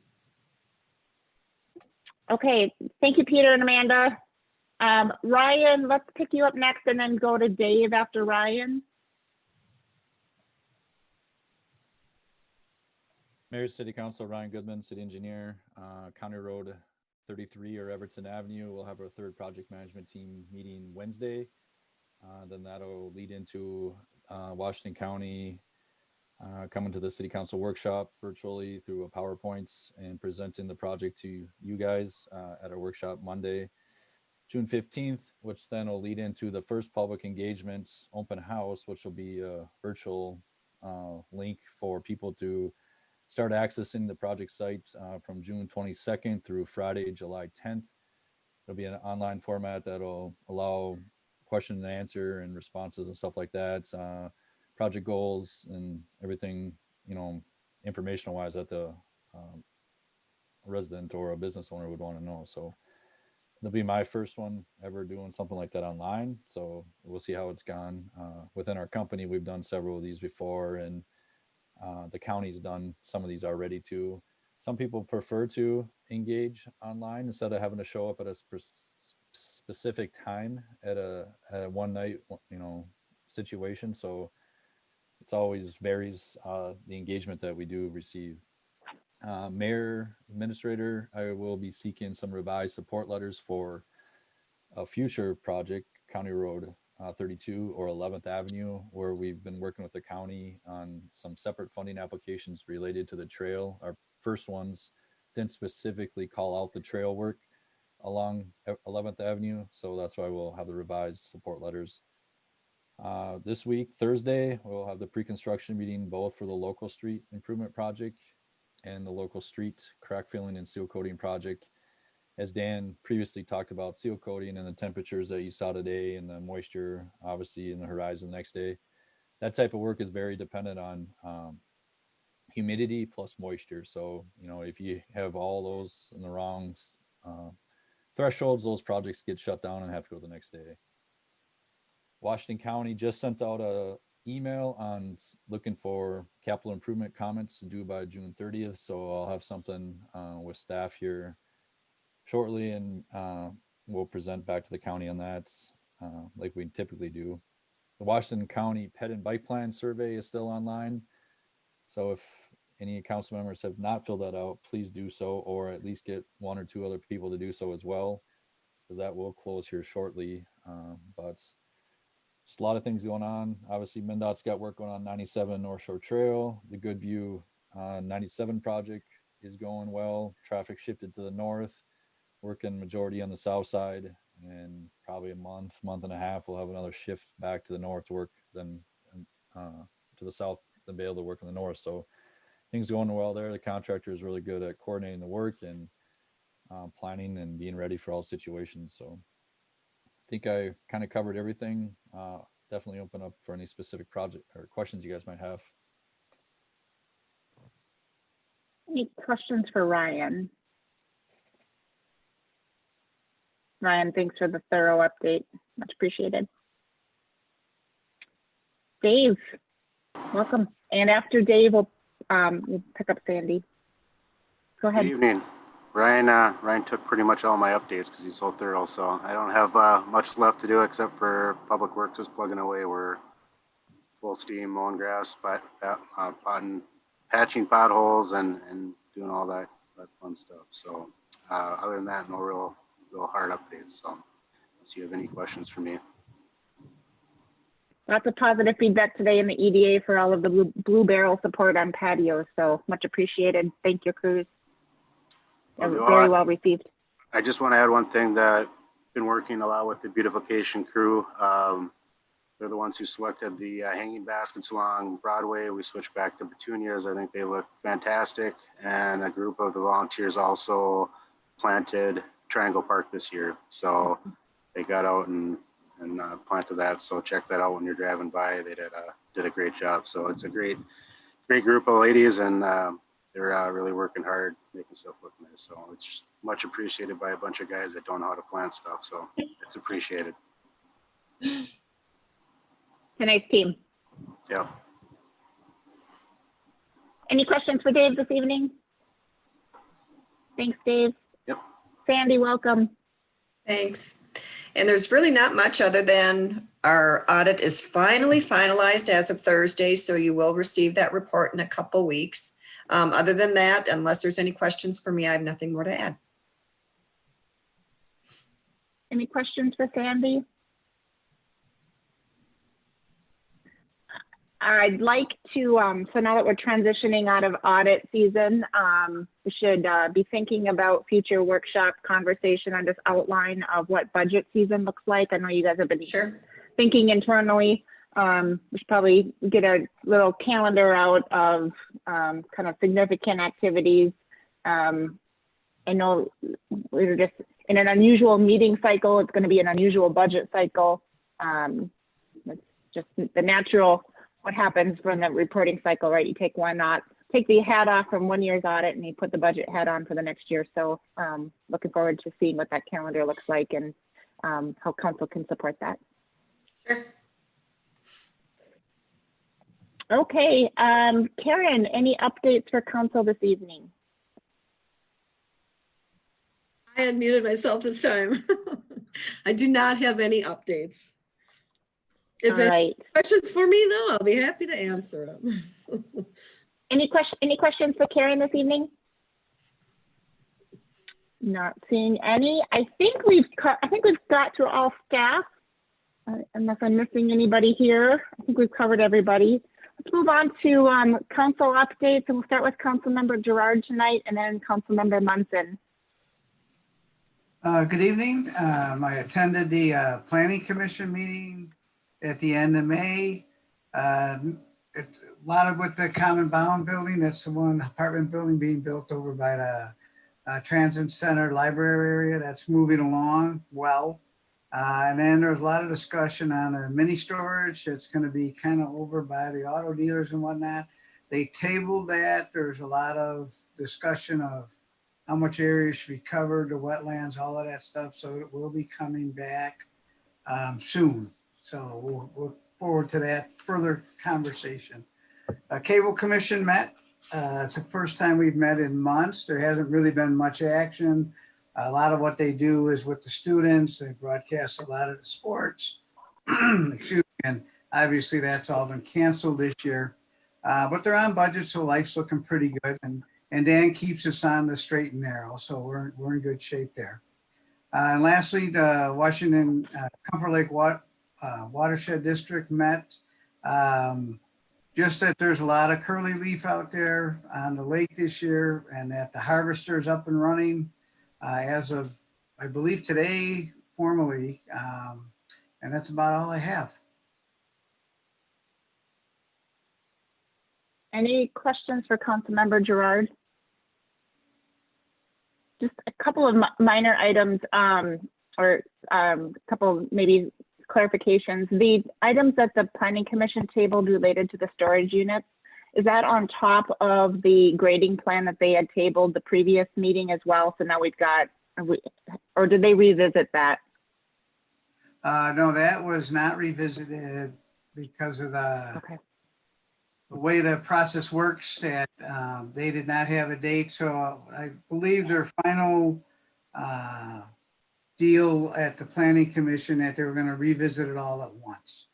Okay, thank you, Peter and Amanda. Ryan, let's pick you up next and then go to Dave after Ryan. Mayor, City Council, Ryan Goodman, City Engineer, County Road 33 or Everton Avenue. We'll have our third project management team meeting Wednesday. Then that'll lead into Washington County coming to the City Council workshop virtually through a PowerPoints and presenting the project to you guys at our workshop Monday, June 15th, which then will lead into the first public engagements open house, which will be a virtual link for people to start accessing the project site from June 22nd through Friday, July 10th. It'll be an online format that'll allow question and answer and responses and stuff like that. Project goals and everything, informational wise that the resident or a business owner would want to know. So it'll be my first one ever doing something like that online. So we'll see how it's gone. Within our company, we've done several of these before, and the county's done some of these already too. Some people prefer to engage online instead of having to show up at a specific time at a one night, situation. So it's always varies the engagement that we do receive. Mayor, Administrator, I will be seeking some revised support letters for a future project, County Road 32 or 11th Avenue, where we've been working with the county on some separate funding applications related to the trail. Our first ones didn't specifically call out the trail work along 11th Avenue, so that's why we'll have the revised support letters. This week, Thursday, we'll have the pre-construction meeting both for the local street improvement project and the local street crack filling and seal coating project. As Dan previously talked about seal coating and the temperatures that you saw today and the moisture obviously in the horizon the next day, that type of work is very dependent on humidity plus moisture. So, if you have all those in the wrong thresholds, those projects get shut down and have to go the next day. Washington County just sent out a email on looking for capital improvement comments due by June 30th. So I'll have something with staff here shortly, and we'll present back to the county on that like we typically do. The Washington County Pet and Bike Plan survey is still online. So if any council members have not filled that out, please do so, or at least get one or two other people to do so as well, because that will close here shortly. But just a lot of things going on. Obviously, MnDOT's got work going on 97 North Shore Trail. The Goodview 97 project is going well. Traffic shifted to the north, working majority on the south side, and probably a month and a half, we'll have another shift back to the north to work, then to the south, then be able to work in the north. So things going well there. The contractor is really good at coordinating the work and planning and being ready for all situations. So I think I kind of covered everything. Definitely open up for any specific project or questions you guys might have. Any questions for Ryan? Ryan, thanks for the thorough update. Much appreciated. Dave, welcome. And after Dave, we'll pick up Sandy. Go ahead. Good evening. Ryan took pretty much all my updates because he's so thorough. So I don't have much left to do except for Public Works is plugging away. We're full steam mowing grass, patching potholes, and doing all that fun stuff. So other than that, no real hard updates. So unless you have any questions for me. Lots of positive feedback today in the EDA for all of the Blue Barrel support on patios. So much appreciated. Thank you, crews. Very well received. I just want to add one thing that I've been working a lot with the beautification crew. They're the ones who selected the hanging baskets along Broadway. We switched back to petunias. I think they look fantastic. And a group of the volunteers also planted Triangle Park this year. So they got out and planted that. So check that out when you're driving by. They did a great job. So it's a great group of ladies, and they're really working hard, making stuff look nice. So it's much appreciated by a bunch of guys that don't know how to plant stuff. So it's appreciated. It's a nice team. Yeah. Any questions for Dave this evening? Thanks, Dave. Yep. Sandy, welcome. Thanks. And there's really not much other than our audit is finally finalized as of Thursday, so you will receive that report in a couple weeks. Other than that, unless there's any questions for me, I have nothing more to add. Any questions for Sandy? I'd like to, so now that we're transitioning out of audit season, we should be thinking about future workshop conversation on this outline of what budget season looks like. I know you guys have been thinking internally. We should probably get a little calendar out of kind of significant activities. I know we're just in an unusual meeting cycle. It's going to be an unusual budget cycle. It's just the natural, what happens from the reporting cycle, right? You take take the hat off from one year's audit and you put the budget hat on for the next year. So looking forward to seeing what that calendar looks like and how council can support that. Sure. Okay, Karen, any updates for council this evening? I had muted myself this time. I do not have any updates. If any questions for me though, I'll be happy to answer them. Any questions for Karen this evening? Not seeing any. I think we've got through all staff, unless I'm missing anybody here. I think we've covered everybody. Let's move on to council updates, and we'll start with Councilmember Gerard tonight, and then Councilmember Munson. Good evening. I attended the Planning Commission meeting at the end of May. A lot of with the Common Bound building, that's the one apartment building being built over by the Transit Center Library area. That's moving along well. And then there's a lot of discussion on a mini storage that's going to be kind of over by the auto dealers and whatnot. They tabled that. There's a lot of discussion of how much area should be covered, the wetlands, all of that stuff. So it will be coming back soon. So we'll look forward to that further conversation. Cable Commission met. It's the first time we've met in months. There hasn't really been much action. A lot of what they do is with the students. They broadcast a lot of the sports. Excuse me. And obviously that's all been canceled this year. But they're on budget, so life's looking pretty good. And Dan keeps us on the straight and narrow, so we're in good shape there. And lastly, the Washington Comfort Lake Watershed District met. Just that there's a lot of curly leaf out there on the lake this year, and that the harvester is up and running as of, I believe, today formally. And that's about all I have. Any questions for Councilmember Gerard? Just a couple of minor items, or a couple maybe clarifications. The items that the Planning Commission tabled related to the storage units, is that on top of the grading plan that they had tabled the previous meeting as well? So now we've got, or did they revisit that? No, that was not revisited because of the way the process works, that they did not have a date. So I believe their final deal at the Planning Commission that they were going to revisit it all at once.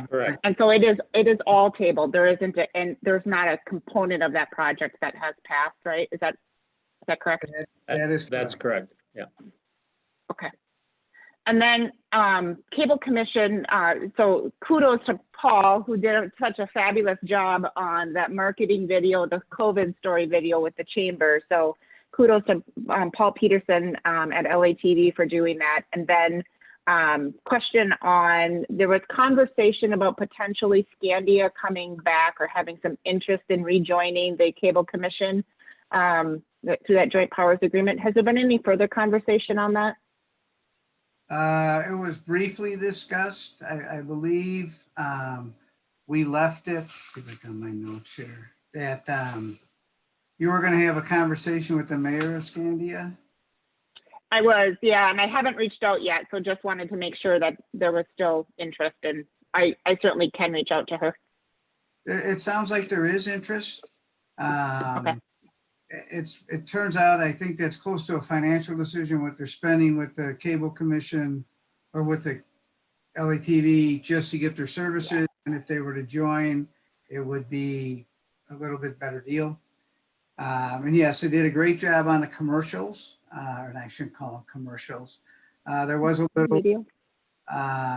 Correct. And so it is all tabled. There isn't and there's not a component of that project that has passed, right? Is that correct? That's correct. Yeah. Okay. And then Cable Commission, so kudos to Paul, who did such a fabulous job on that marketing video, the COVID story video with the chamber. So kudos to Paul Peterson at LATV for doing that. And then question on, there was conversation about potentially Scandia coming back or having some interest in rejoining the Cable Commission through that joint powers agreement. Has there been any further conversation on that? It was briefly discussed. I believe we left it. Let's see if I got my notes here. That You were going to have a conversation with the mayor of Scandia? I was, yeah, and I haven't reached out yet, so just wanted to make sure that there was still interest, and I certainly can reach out to her. It sounds like there is interest. Okay. It turns out, I think that's close to a financial decision, what they're spending with the cable commission or with the LATV just to get their services. And if they were to join, it would be a little bit better deal. And yes, they did a great job on the commercials, and I shouldn't call them commercials. There was a little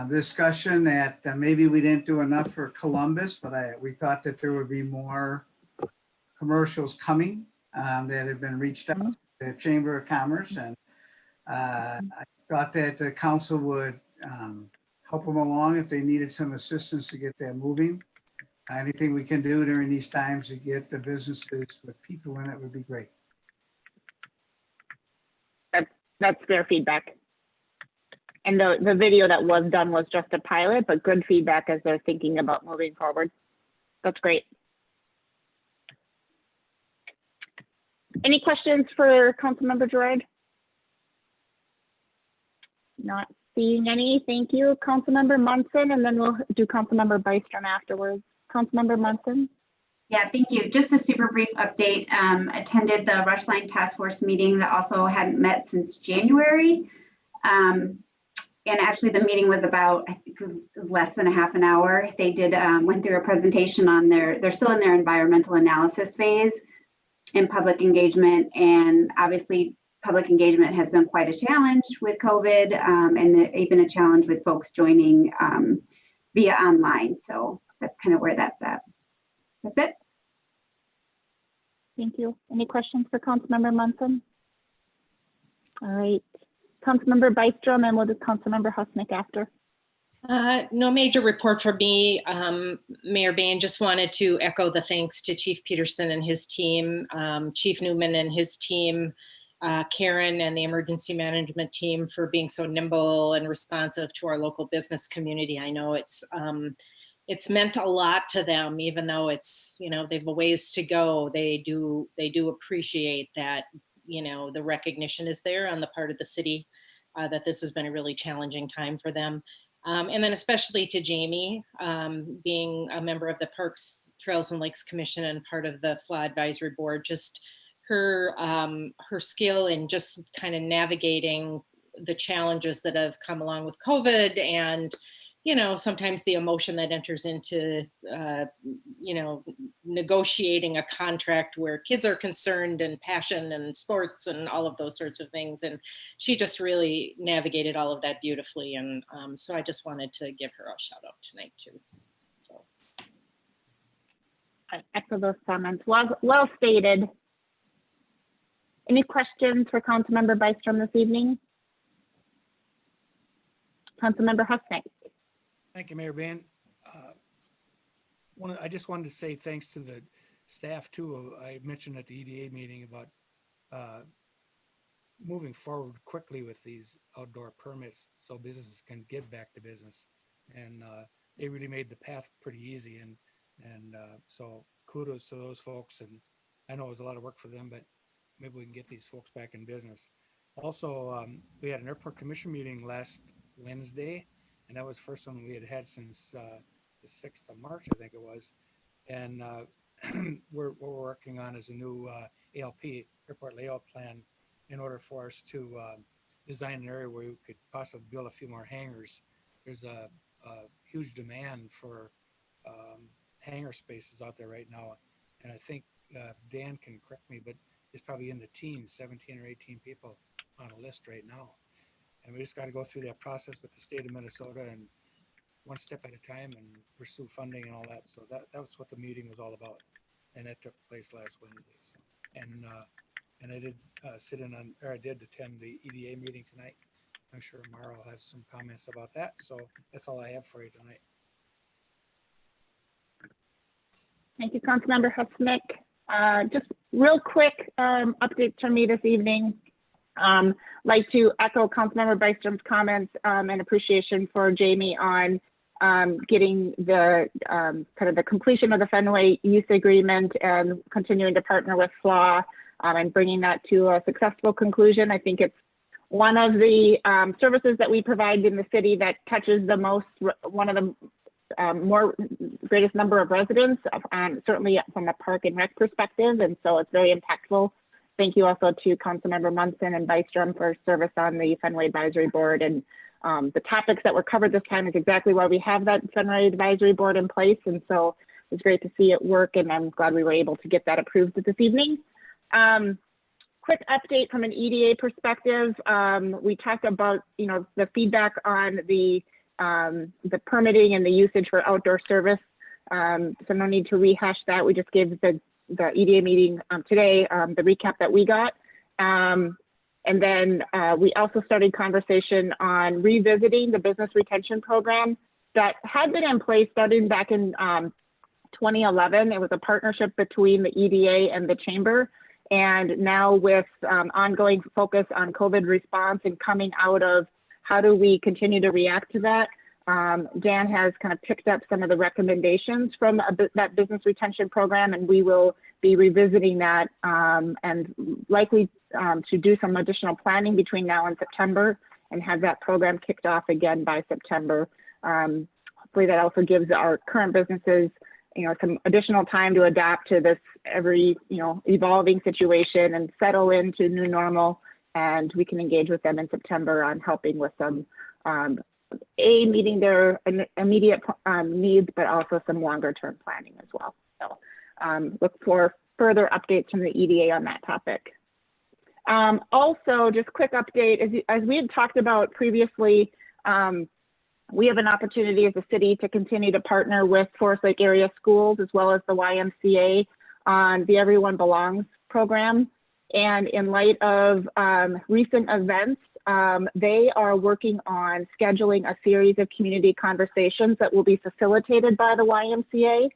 discussion that maybe we didn't do enough for Columbus, but we thought that there would be more commercials coming that have been reached out to the Chamber of Commerce. And I thought that the council would help them along if they needed some assistance to get that moving. Anything we can do during these times to get the businesses with people in it would be great. That's fair feedback. And the video that was done was just a pilot, but good feedback as they're thinking about moving forward. That's great. Any questions for Councilmember Gerard? Not seeing any. Thank you, Councilmember Munson, and then we'll do Councilmember Bystrom afterwards. Councilmember Munson. Yeah, thank you. Just a super brief update. Attended the Rush Line Task Force meeting that also hadn't met since January. And actually the meeting was about, I think it was less than a half an hour. They did went through a presentation on they're still in their environmental analysis phase and public engagement. And obviously public engagement has been quite a challenge with COVID, and even a challenge with folks joining via online. So that's kind of where that's at. That's it. Thank you. Any questions for Councilmember Munson? All right. Councilmember Bystrom, and we'll do Councilmember Husnick after. No major report for me. Mayor Bain, just wanted to echo the thanks to Chief Peterson and his team, Chief Newman and his team, Karen and the emergency management team for being so nimble and responsive to our local business community. I know it's meant a lot to them, even though it's, they've a ways to go. They do appreciate that, the recognition is there on the part of the city that this has been a really challenging time for them. And then especially to Jamie, being a member of the Parks, Trails and Lakes Commission and part of the FLA Advisory Board, just her skill in just kind of navigating the challenges that have come along with COVID, and sometimes the emotion that enters into, negotiating a contract where kids are concerned, and passion and sports and all of those sorts of things. And she just really navigated all of that beautifully. And so I just wanted to give her a shout out tonight too. So. I echo those comments. Well stated. Any questions for Councilmember Bystrom this evening? Councilmember Husnick. Thank you, Mayor Bain. I just wanted to say thanks to the staff too. I mentioned at the EDA meeting about moving forward quickly with these outdoor permits so businesses can get back to business. And they really made the path pretty easy. And so kudos to those folks. And I know it was a lot of work for them, but maybe we can get these folks back in business. Also, we had an airport commission meeting last Wednesday, and that was the first one we had since the 6th of March, I think it was. And we're working on is a new ALP, airport layout plan, in order for us to design an area where we could possibly build a few more hangars. There's a huge demand for hangar spaces out there right now. And I think Dan can correct me, but it's probably in the teens, 17 or 18 people on a list right now. And we just got to go through that process with the state of Minnesota, and one step at a time, and pursue funding and all that. So that's what the meeting was all about. And that took place last Wednesday. So, and I did I did attend the EDA meeting tonight. I'm sure Mara will have some comments about that. So that's all I have for you tonight. Thank you, Councilmember Husnick. Just real quick updates from me this evening. Like to echo Councilmember Bystrom's comments and appreciation for Jamie on getting the kind of the completion of the Fenway use agreement and continuing to partner with FLA and bringing that to a successful conclusion. I think it's one of the services that we provide in the city that touches the most, one of the greatest number of residents, certainly from a park and rec perspective. And so it's very impactful. Thank you also to Councilmember Munson and Bystrom for service on the Fenway Advisory Board. And the topics that were covered this time is exactly why we have that Fenway Advisory Board in place. And so it was great to see it work, and I'm glad we were able to get that approved this evening. Quick update from an EDA perspective. We talked about, the feedback on the permitting and the usage for outdoor service. So no need to rehash that. We just gave the EDA meeting today, the recap that we got. And then we also started conversation on revisiting the business retention program that had been in place starting back in 2011. It was a partnership between the EDA and the chamber. And now with ongoing focus on COVID response and coming out of how do we continue to react to that, Dan has kind of picked up some of the recommendations from that business retention program, and we will be revisiting that and likely to do some additional planning between now and September and have that program kicked off again by September. Hopefully that also gives our current businesses some additional time to adapt to this evolving situation and settle into new normal. And we can engage with them in September on helping with some, meeting their immediate needs, but also some longer term planning as well. So look for further updates from the EDA on that topic. Also, just quick update, as we had talked about previously, we have an opportunity as a city to continue to partner with Forest Lake area schools as well as the YMCA on the Everyone Belongs program. And in light of recent events, they are working on scheduling a series of community conversations that will be facilitated by the YMCA.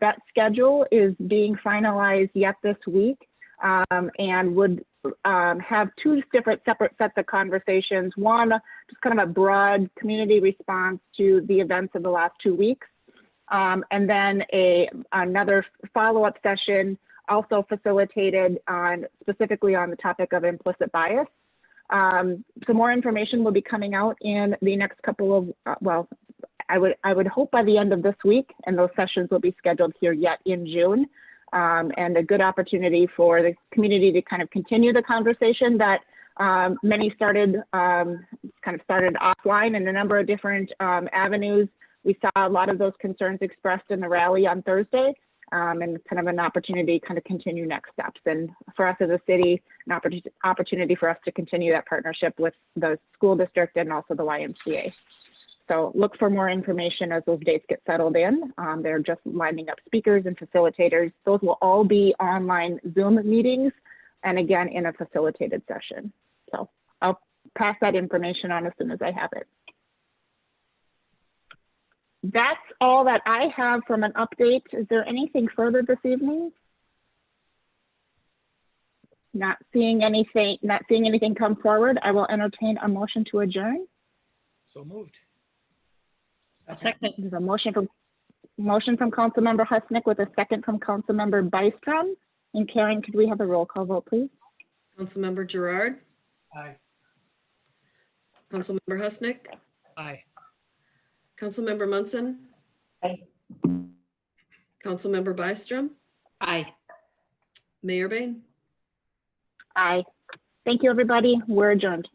That schedule is being finalized yet this week and would have two separate sets of conversations. One, just kind of a broad community response to the events of the last 2 weeks. And then another follow-up session also facilitated specifically on the topic of implicit bias. Some more information will be coming out in the next couple of, I would hope by the end of this week, and those sessions will be scheduled here yet in June. And a good opportunity for the community to kind of continue the conversation that many started offline in a number of different avenues. We saw a lot of those concerns expressed in the rally on Thursday, and kind of an opportunity to kind of continue next steps. And for us as a city, an opportunity for us to continue that partnership with the school district and also the YMCA. So look for more information as those dates get settled in. They're just lining up speakers and facilitators. Those will all be online Zoom meetings, and again, in a facilitated session. So I'll pass that information on as soon as I have it. That's all that I have from an update. Is there anything further this evening? Not seeing anything come forward. I will entertain a motion to adjourn. So moved. A second. There's a motion from Councilmember Husnick with a second from Councilmember Bystrom. And Karen, could we have a roll call vote, please? Councilmember Gerard. Aye. Councilmember Husnick. Aye. Councilmember Munson. Aye. Councilmember Bystrom. Aye. Mayor Bain. Aye. Thank you, everybody. We're adjourned.